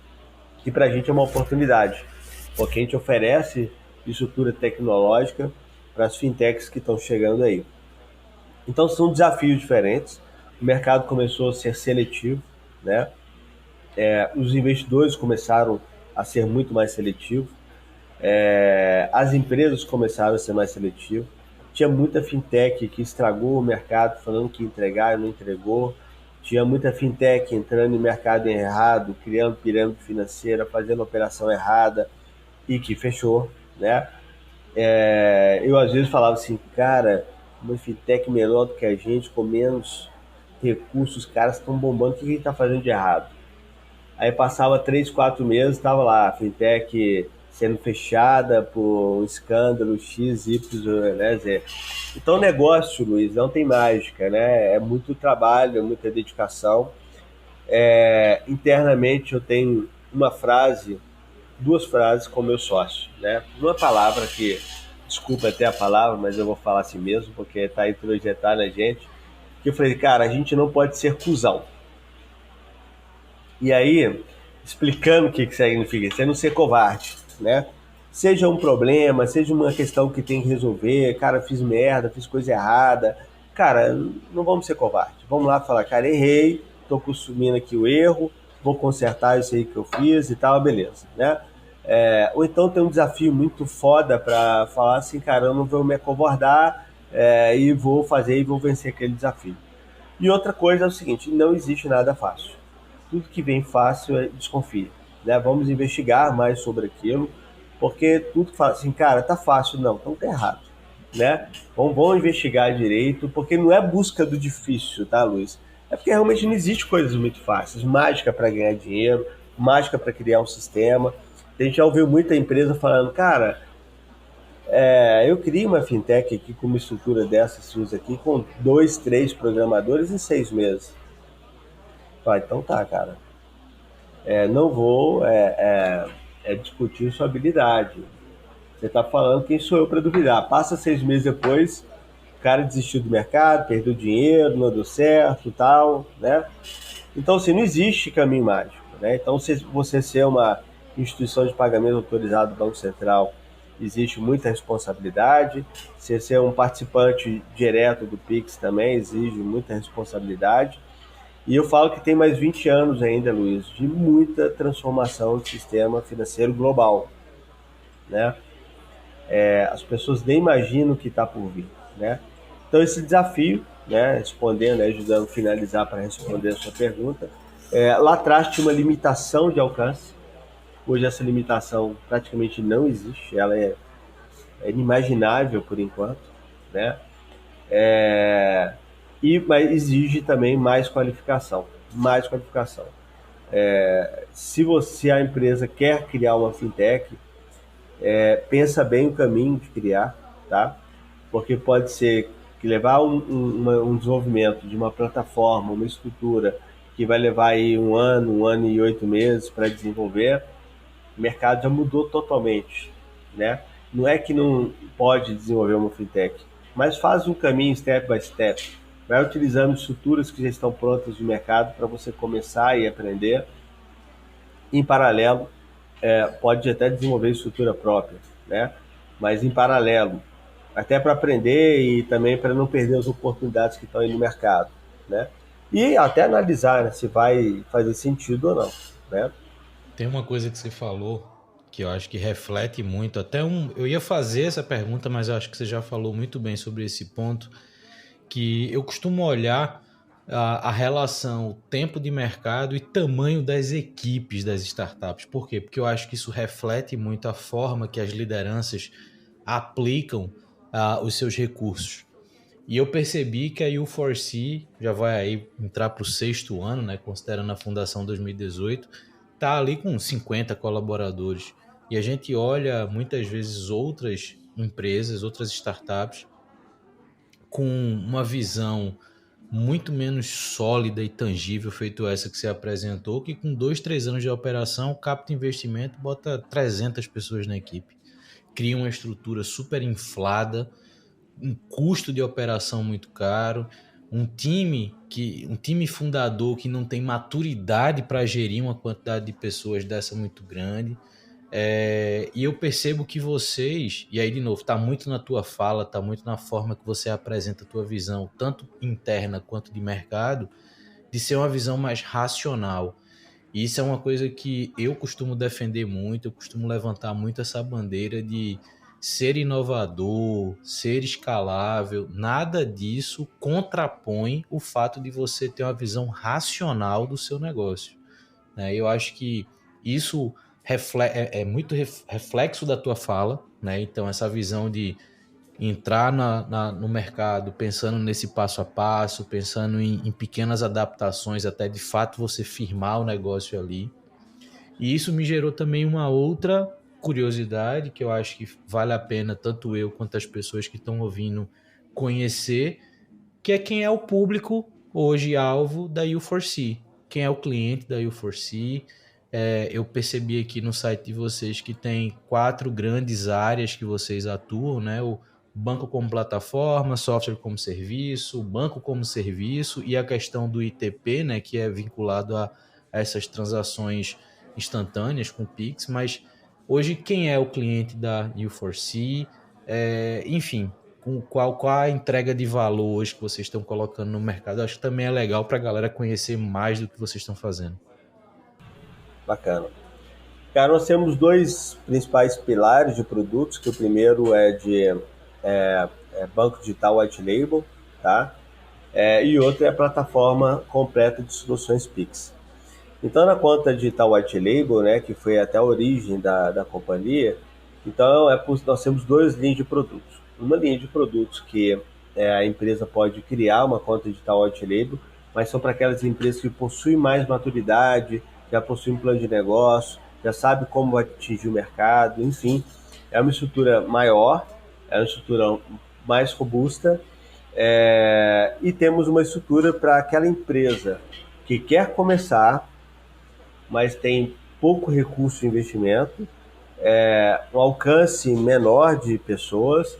Que para a gente é uma oportunidade, porque a gente oferece estrutura tecnológica para as fintechs que estão chegando aí. Então, são desafios diferentes. O mercado começou a ser seletivo, né? Os investidores começaram a ser muito mais seletivos. As empresas começaram a ser mais seletivas. Tinha muita fintech que estragou o mercado, falando que ia entregar e não entregou. Tinha muita fintech entrando em mercado errado, criando pirâmide financeira, fazendo operação errada e que fechou, né? Eu às vezes falava assim, cara, uma fintech menor do que a gente, com menos recursos, os caras estão bombando, o que a gente está fazendo de errado? Aí passava 3, 4 meses, estava lá, a fintech sendo fechada por um escândalo X, Y, né, Z. Então, negócio, Luiz, não tem mágica, né? É muito trabalho, é muita dedicação. Internamente, eu tenho uma frase, duas frases com meu sócio, né? Uma palavra que, desculpa até a palavra, mas eu vou falar assim mesmo, porque está introjetado na gente, que eu falei, cara, a gente não pode ser cuzão. E aí, explicando o que significa isso, é não ser covarde, né? Seja um problema, seja uma questão que tem que resolver, cara, fiz merda, fiz coisa errada. Cara, não vamos ser covardes. Vamos lá falar, cara, errei, tô consumindo aqui o erro, vou consertar isso aí que eu fiz e tal, beleza, né? Ou então tem um desafio muito foda pra falar assim, cara, eu não vou me acovardar e vou fazer e vou vencer aquele desafio. E outra coisa é o seguinte, não existe nada fácil. Tudo que vem fácil desconfia, né? Vamos investigar mais sobre aquilo, porque tudo que fala assim, cara, tá fácil, não, então tá errado, né? Vamos investigar direito, porque não é busca do difícil, tá, Luiz? É porque realmente não existe coisas muito fáceis, mágica para ganhar dinheiro, mágica para criar um sistema. A gente já ouviu muita empresa falando, cara, eu criei uma fintech aqui com uma estrutura dessa, se usa aqui, com 2, 3 programadores em 6 meses. Fala, então tá, cara. Não vou discutir sua habilidade. Você está falando quem sou eu para duvidar. Passa 6 meses depois, o cara desistiu do mercado, perdeu dinheiro, não deu certo, tal, né? Então, assim, não existe caminho mágico, né? Então, se você ser uma instituição de pagamento autorizada do Banco Central, existe muita responsabilidade. Se ser um participante direto do Pix também exige muita responsabilidade. E eu falo que tem mais 20 anos ainda, Luiz, de muita transformação do sistema financeiro global, né? As pessoas nem imaginam o que está por vir, né? Então esse desafio, né, respondendo, né, ajudando a finalizar para responder a sua pergunta, lá atrás tinha uma limitação de alcance, hoje essa limitação praticamente não existe, ela é inimaginável por enquanto, né? Mas exige também mais qualificação, mais qualificação. Se a empresa quer criar uma fintech, pensa bem o caminho de criar, tá? Porque pode ser que levar um desenvolvimento de uma plataforma, uma estrutura que vai levar aí 1 ano e 8 meses para desenvolver, o mercado já mudou totalmente, né? Não é que não pode desenvolver uma fintech, mas faz um caminho step by step. Vai utilizando estruturas que já estão prontas no mercado para você começar e aprender. Em paralelo, pode até desenvolver estrutura própria, né? Mas em paralelo, até para aprender e também para não perder as oportunidades que estão aí no mercado, né? E até analisar, né, se vai fazer sentido ou não, né? Tem uma coisa que você falou que eu acho que reflete muito. Eu ia fazer essa pergunta, mas eu acho que você já falou muito bem sobre esse ponto, que eu costumo olhar a relação tempo de mercado e tamanho das equipes das startups. Por quê? Porque eu acho que isso reflete muito a forma que as lideranças aplicam os seus recursos. E eu percebi que a U4C já vai aí entrar para o 6º ano, né, considerando a fundação 2018, está ali com 50 colaboradores. E a gente olha muitas vezes outras empresas, outras startups, com uma visão muito menos sólida e tangível, feito essa que você apresentou, que com 2, 3 anos de operação, capta investimento, bota 300 pessoas na equipe. Cria uma estrutura super inflada, um custo de operação muito caro, um time fundador que não tem maturidade para gerir uma quantidade de pessoas dessa muito grande. E eu percebo que vocês, e aí de novo, está muito na tua fala, está muito na forma que você apresenta a tua visão, tanto interna quanto de mercado, de ser uma visão mais racional. E isso é uma coisa que eu costumo defender muito, eu costumo levantar muito essa bandeira de ser inovador, ser escalável. Nada disso contrapõe o fato de você ter uma visão racional do seu negócio, né? Eu acho que isso é muito reflexo da tua fala, né? Então essa visão de entrar no mercado pensando nesse passo a passo, pensando em pequenas adaptações até de fato você firmar o negócio ali. E isso me gerou também uma outra curiosidade que eu acho que vale a pena tanto eu quanto as pessoas que estão ouvindo conhecer, que é quem é o público hoje alvo da U4C, quem é o cliente da U4C. Eu percebi aqui no site de vocês que tem 4 grandes áreas que vocês atuam, né? O banco como plataforma, software como serviço, banco como serviço e a questão do ITP, né? Que é vinculado a essas transações instantâneas com Pix. Mas hoje quem é o cliente da U4C? Enfim, com qual a entrega de valor hoje que vocês estão colocando no mercado. Eu acho que também é legal para a galera conhecer mais do que vocês estão fazendo. Bacana. Cara, nós temos dois principais pilares de produtos, que o primeiro é de banco digital white label, tá? E outro é a plataforma completa de soluções Pix. Então, na conta digital white label, né, que foi até a origem da companhia, então nós temos duas linhas de produtos. Uma linha de produtos que a empresa pode criar uma conta digital white label, mas são para aquelas empresas que possuem mais maturidade, já possuem um plano de negócio, já sabe como vai atingir o mercado, enfim. É uma estrutura maior, é uma estrutura mais robusta, e temos uma estrutura para aquela empresa que quer começar, mas tem pouco recurso de investimento, um alcance menor de pessoas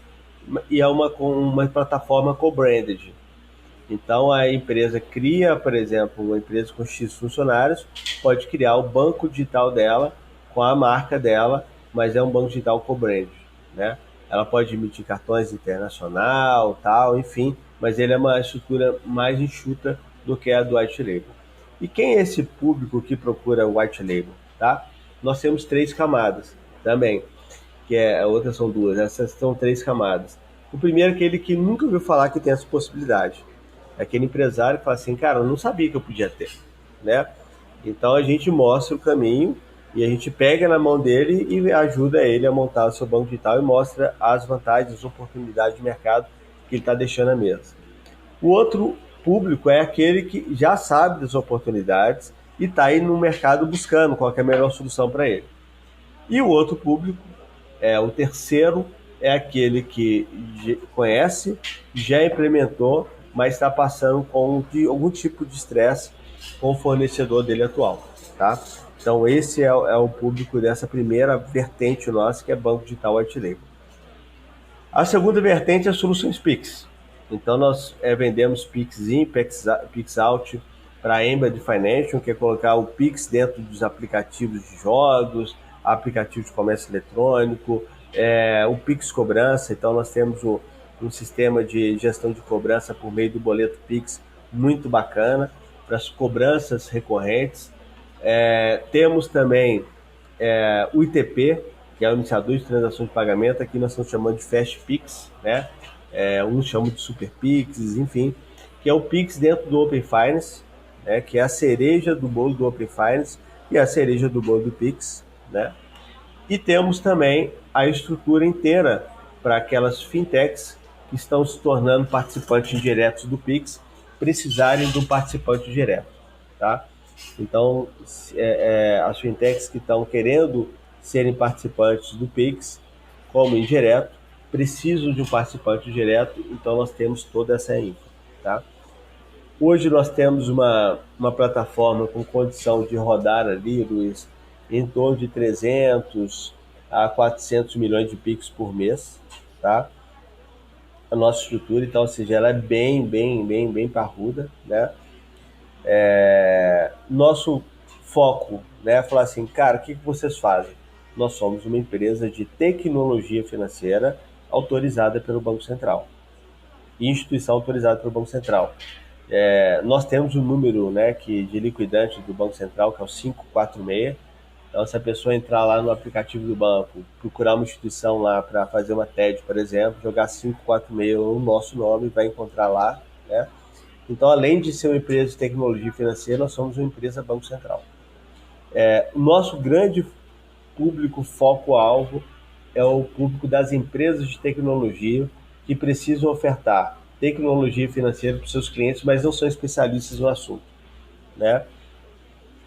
e é uma plataforma co-branded. Então a empresa cria, por exemplo, uma empresa com X funcionários, pode criar o banco digital dela com a marca dela, mas é um banco digital co-branded, né? Ela pode emitir cartões internacional, tal, enfim, mas ele é uma estrutura mais enxuta do que a do White Label. E quem é esse público que procura o White Label, tá? Nós temos 3 camadas também, outras são 2, essas são 3 camadas. O primeiro é aquele que nunca ouviu falar que tem essa possibilidade. É aquele empresário que fala assim, cara, eu não sabia que eu podia ter, né? Então a gente mostra o caminho e a gente pega na mão dele e ajuda ele a montar o seu banco digital e mostra as vantagens, as oportunidades de mercado que ele está deixando à mesa. O outro público é aquele que já sabe das oportunidades e está aí no mercado buscando qual é a melhor solução para ele. E o outro público, o terceiro, é aquele que conhece, já implementou, mas está passando com algum tipo de estresse com o fornecedor dele atual, tá? Então esse é o público dessa primeira vertente nossa, que é banco digital white label. A segunda vertente é soluções Pix. Então nós vendemos Pix in, Pix out para a Embedded Financial, que é colocar o Pix dentro dos aplicativos de jogos, aplicativo de comércio eletrônico, o Pix cobrança. Então nós temos um sistema de gestão de cobrança por meio do boleto Pix muito bacana para as cobranças recorrentes. Temos também o ITP, que é o iniciador de transações de pagamento. Aqui nós estamos chamando de Fast Pix, né? Uns chamam de Super Pix, enfim, que é o Pix dentro do Open Finance, né? Que é a cereja do bolo do Open Finance e a cereja do bolo do Pix, né? E temos também a estrutura inteira para aquelas fintechs que estão se tornando participantes diretos do Pix, precisarem de um participante direto, tá? Então, as fintechs que estão querendo serem participantes do Pix, como indireto, precisam de um participante direto, então nós temos toda essa info, tá? Hoje nós temos uma plataforma com condição de rodar ali, Luiz, em torno de 300 a 400 milhões de Pix por mês, tá? A nossa estrutura, então, ou seja, ela é bem parruda, né? Nosso foco, né, é falar assim, cara, o que vocês fazem? Nós somos uma empresa de tecnologia financeira autorizada pelo Banco Central, instituição autorizada pelo Banco Central. Nós temos um número, né, de liquidante do Banco Central, que é o 546. Então, se a pessoa entrar lá no aplicativo do banco, procurar uma instituição lá para fazer uma TED, por exemplo, jogar 546 no nosso nome, vai encontrar lá, né? Então, além de ser uma empresa de tecnologia financeira, nós somos uma empresa Banco Central. O nosso grande público foco-alvo é o público das empresas de tecnologia que precisam ofertar tecnologia financeira para os seus clientes, mas não são especialistas no assunto, né?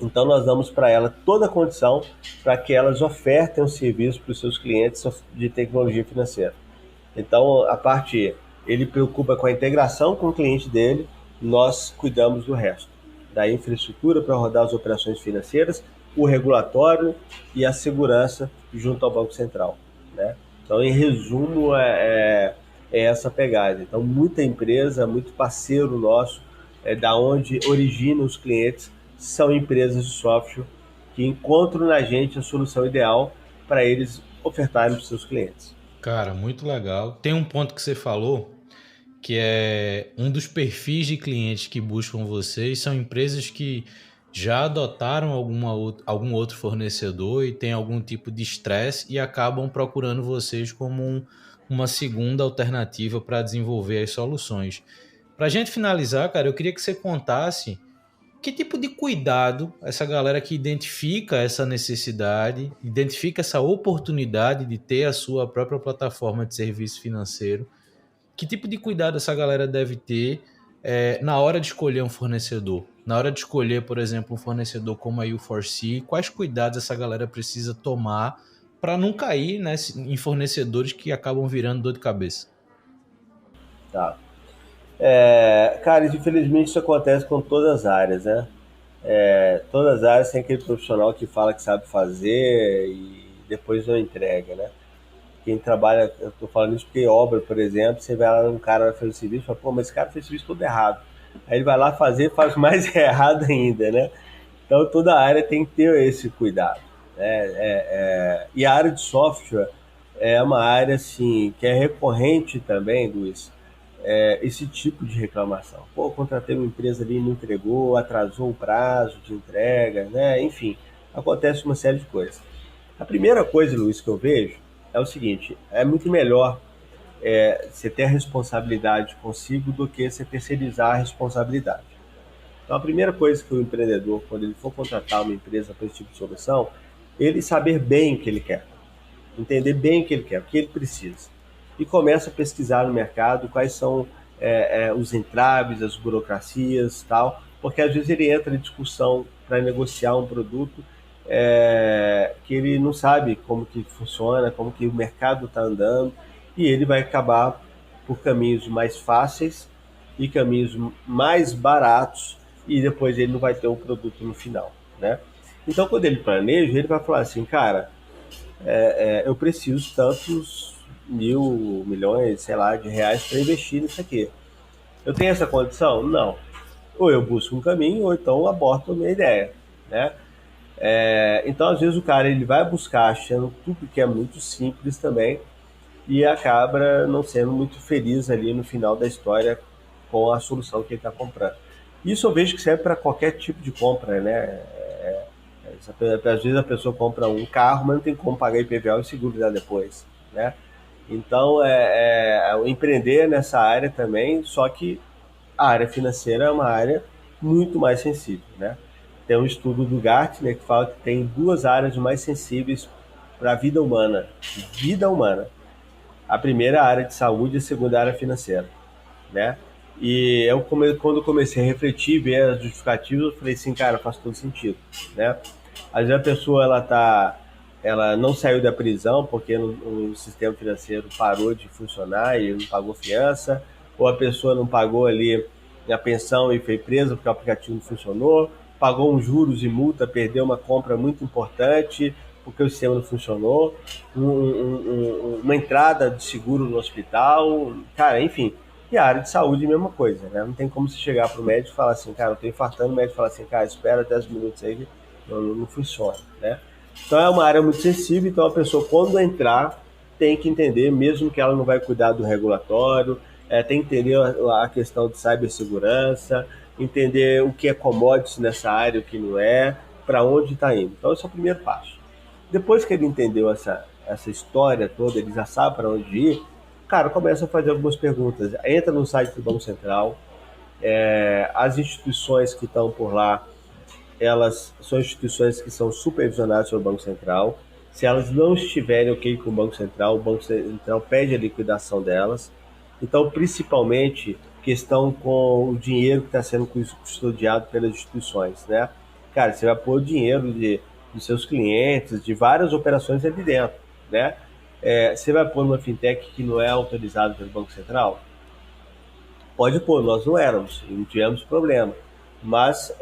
Então nós damos para ela toda a condição para que elas ofertem um serviço para os seus clientes de tecnologia financeira. Então a parte, ele preocupa com a integração com o cliente dele, nós cuidamos do resto, da infraestrutura para rodar as operações financeiras, o regulatório e a segurança junto ao Banco Central, né? Então, em resumo, é essa pegada. Então, muita empresa, muito parceiro nosso, da onde originam os clientes, são empresas de software que encontram na gente a solução ideal para eles ofertarem para os seus clientes. Cara, muito legal. Tem um ponto que você falou que é um dos perfis de clientes que buscam vocês são empresas que já adotaram algum outro fornecedor e tem algum tipo de estresse e acabam procurando vocês como uma segunda alternativa para desenvolver as soluções. Para a gente finalizar, cara, eu queria que você contasse que tipo de cuidado essa galera que identifica essa necessidade, identifica essa oportunidade de ter a sua própria plataforma de serviço financeiro, que tipo de cuidado essa galera deve ter na hora de escolher um fornecedor? Na hora de escolher, por exemplo, um fornecedor como a U4C, quais cuidados essa galera precisa tomar para não cair, né, em fornecedores que acabam virando dor de cabeça? Tá. Cara, infelizmente isso acontece com todas as áreas, né? Todas as áreas tem aquele profissional que fala que sabe fazer e depois não entrega, né? Quem trabalha, eu tô falando isso porque obra, por exemplo, você vai lá, um cara vai fazer o serviço e fala, pô, mas esse cara fez o serviço todo errado. Aí ele vai lá fazer e faz mais errado ainda, né? Então toda área tem que ter esse cuidado, né? E a área de software é uma área assim que é recorrente também, Luiz, esse tipo de reclamação. Pô, contratei uma empresa ali, não entregou, atrasou o prazo de entrega, né? Enfim, acontece uma série de coisas. A primeira coisa, Luiz, que eu vejo é o seguinte: é muito melhor você ter a responsabilidade consigo do que você terceirizar a responsabilidade. Então, a primeira coisa que o empreendedor, quando ele for contratar uma empresa para esse tipo de solução, ele saber bem o que ele quer, entender bem o que ele quer, o que ele precisa. E começa a pesquisar no mercado quais são os entraves, as burocracias, tal, porque às vezes ele entra em discussão para negociar um produto que ele não sabe como que funciona, como que o mercado está andando, e ele vai acabar por caminhos mais fáceis e caminhos mais baratos, e depois ele não vai ter um produto no final, né? Então, quando ele planeja, ele vai falar assim, cara, eu preciso tantos mil, milhões, sei lá, de reais para investir nisso aqui. Eu tenho essa condição? Não. Ou eu busco um caminho, ou então aborto a minha ideia, né? Então, às vezes, o cara ele vai buscar achando tudo que é muito simples também e acaba não sendo muito feliz ali no final da história com a solução que ele está comprando. Isso eu vejo que serve para qualquer tipo de compra, né? Às vezes a pessoa compra um carro, mas não tem como pagar IPVA e seguro já depois, né? Então, empreender nessa área também, só que a área financeira é uma área muito mais sensível, né? Tem um estudo do Gartner que fala que tem duas áreas mais sensíveis para a vida humana. Vida humana. A primeira é a área de saúde e a segunda é a área financeira, né? E quando eu comecei a refletir, ver as justificativas, eu falei assim, cara, faz todo sentido, né? Às vezes a pessoa ela não saiu da prisão porque o sistema financeiro parou de funcionar e não pagou fiança, ou a pessoa não pagou ali a pensão e foi presa porque o aplicativo não funcionou, pagou uns juros e multa, perdeu uma compra muito importante porque o sistema não funcionou, uma entrada de seguro no hospital, cara, enfim. E a área de saúde, a mesma coisa, né? Não tem como você chegar para o médico e falar assim, cara, eu tô infartando, o médico fala assim, cara, espera 10 minutos aí, não funciona, né? Então é uma área muito sensível, então a pessoa quando entrar tem que entender, mesmo que ela não vai cuidar do regulatório, tem que entender a questão de cibersegurança, entender o que é commodities nessa área, o que não é, para onde está indo. Então esse é o primeiro passo. Depois que ele entendeu essa história toda, ele já sabe para onde ir, cara, começa a fazer algumas perguntas. Entra no site do Banco Central, as instituições que estão por lá, elas são instituições que são supervisionadas pelo Banco Central. Se elas não estiverem ok com o Banco Central pede a liquidação delas. Então, principalmente, questão com o dinheiro que está sendo custodiado pelas instituições, né? Cara, você vai pôr o dinheiro dos seus clientes, de várias operações ali dentro, né? Você vai pôr numa fintech que não é autorizada pelo Banco Central? Pode pôr, nós não éramos, e não tivemos problema. Mas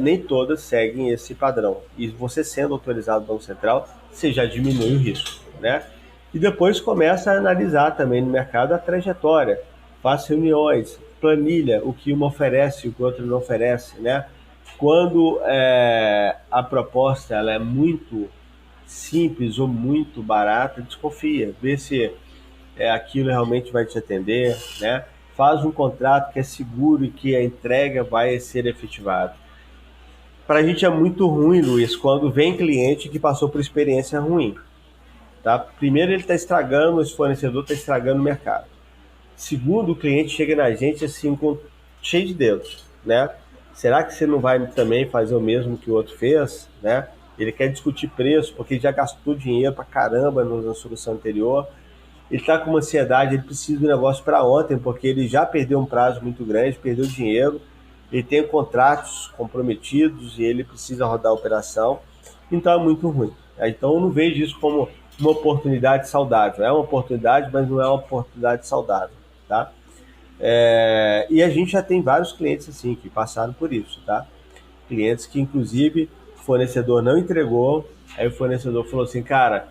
nem todas seguem esse padrão. E você sendo autorizado do Banco Central, você já diminui o risco, né? E depois começa a analisar também no mercado a trajetória. Faz reuniões, planilha o que uma oferece e o que o outro não oferece, né? Quando a proposta ela é muito simples ou muito barata, desconfia, vê se aquilo realmente vai te atender, né? Faz um contrato que é seguro e que a entrega vai ser efetivada. Para a gente é muito ruim, Luiz, quando vem cliente que passou por experiência ruim. Tá? Primeiro, ele está estragando, esse fornecedor está estragando o mercado. Segundo, o cliente chega na gente assim, cheio de dedos, né? Será que você não vai também fazer o mesmo que o outro fez, né? Ele quer discutir preço porque ele já gastou dinheiro pra caramba na solução anterior. Ele está com uma ansiedade, ele precisa do negócio para ontem, porque ele já perdeu um prazo muito grande, perdeu dinheiro, ele tem contratos comprometidos e ele precisa rodar a operação, então é muito ruim. Então eu não vejo isso como uma oportunidade saudável. É uma oportunidade, mas não é uma oportunidade saudável, tá? E a gente já tem vários clientes assim que passaram por isso, tá? Clientes que inclusive o fornecedor não entregou, aí o fornecedor falou assim, cara,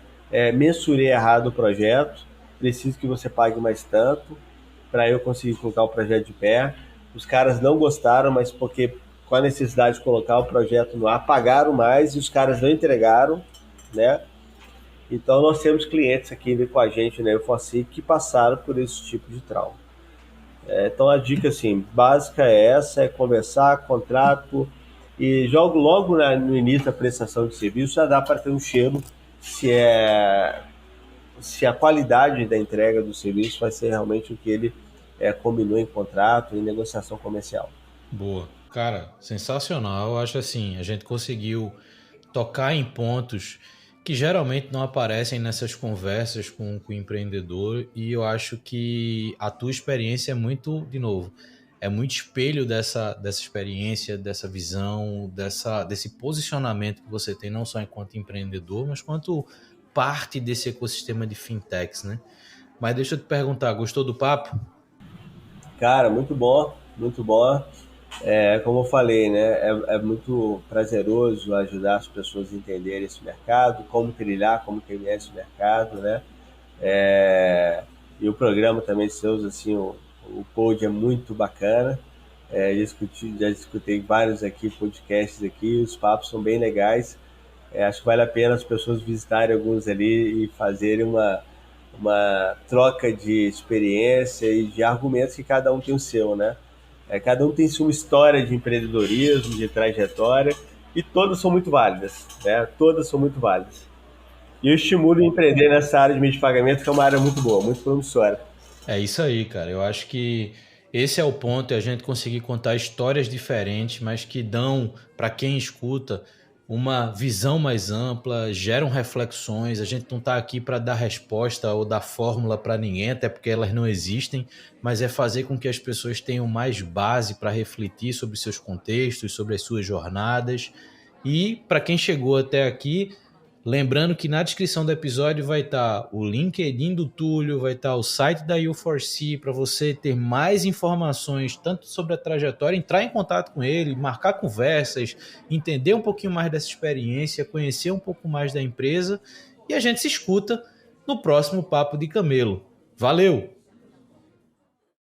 mensurei errado o projeto, preciso que você pague mais tanto para eu conseguir colocar o projeto de pé. Os caras não gostaram, mas porque com a necessidade de colocar o projeto no ar, pagaram mais e os caras não entregaram, né? Então nós temos clientes aqui com a gente, né, Foci, que passaram por esse tipo de trauma. Então a dica assim, básica é essa, é conversar, contrato, e logo no início da prestação de serviço já dá para ter um cheiro se a qualidade da entrega do serviço vai ser realmente o que ele combinou em contrato, em negociação comercial. Boa. Cara, sensacional. Eu acho assim, a gente conseguiu tocar em pontos que geralmente não aparecem nessas conversas com o empreendedor, e eu acho que a tua experiência é muito, de novo, é muito espelho dessa experiência, dessa visão, desse posicionamento que você tem, não só enquanto empreendedor, mas quanto parte desse ecossistema de fintechs, né? Mas deixa eu te perguntar, gostou do papo? Cara, muito bom, muito bom. Como eu falei, né, é muito prazeroso ajudar as pessoas a entenderem esse mercado, como trilhar, como trilhar esse mercado, né? E o programa também seus, assim, o Pod é muito bacana. Já escutei vários aqui, podcasts aqui, os papos são bem legais. Acho que vale a pena as pessoas visitarem alguns ali e fazerem uma troca de experiência e de argumentos que cada um tem o seu, né? Cada um tem sua história de empreendedorismo, de trajetória, e todas são muito válidas, né? Todas são muito válidas. E eu estimulo a empreender nessa área de meio de pagamento, que é uma área muito boa, muito promissora. É isso aí, cara. Eu acho que esse é o ponto, é a gente conseguir contar histórias diferentes, mas que dão para quem escuta uma visão mais ampla, geram reflexões. A gente não está aqui para dar resposta ou dar fórmula para ninguém, até porque elas não existem, mas é fazer com que as pessoas tenham mais base para refletir sobre seus contextos, sobre as suas jornadas. E para quem chegou até aqui, lembrando que na descrição do episódio vai estar o LinkedIn do Túlio, vai estar o site da U4C para você ter mais informações, tanto sobre a trajetória, entrar em contato com ele, marcar conversas, entender um pouquinho mais dessa experiência, conhecer um pouco mais da empresa, e a gente se escuta no próximo Papo de Camelo. Valeu!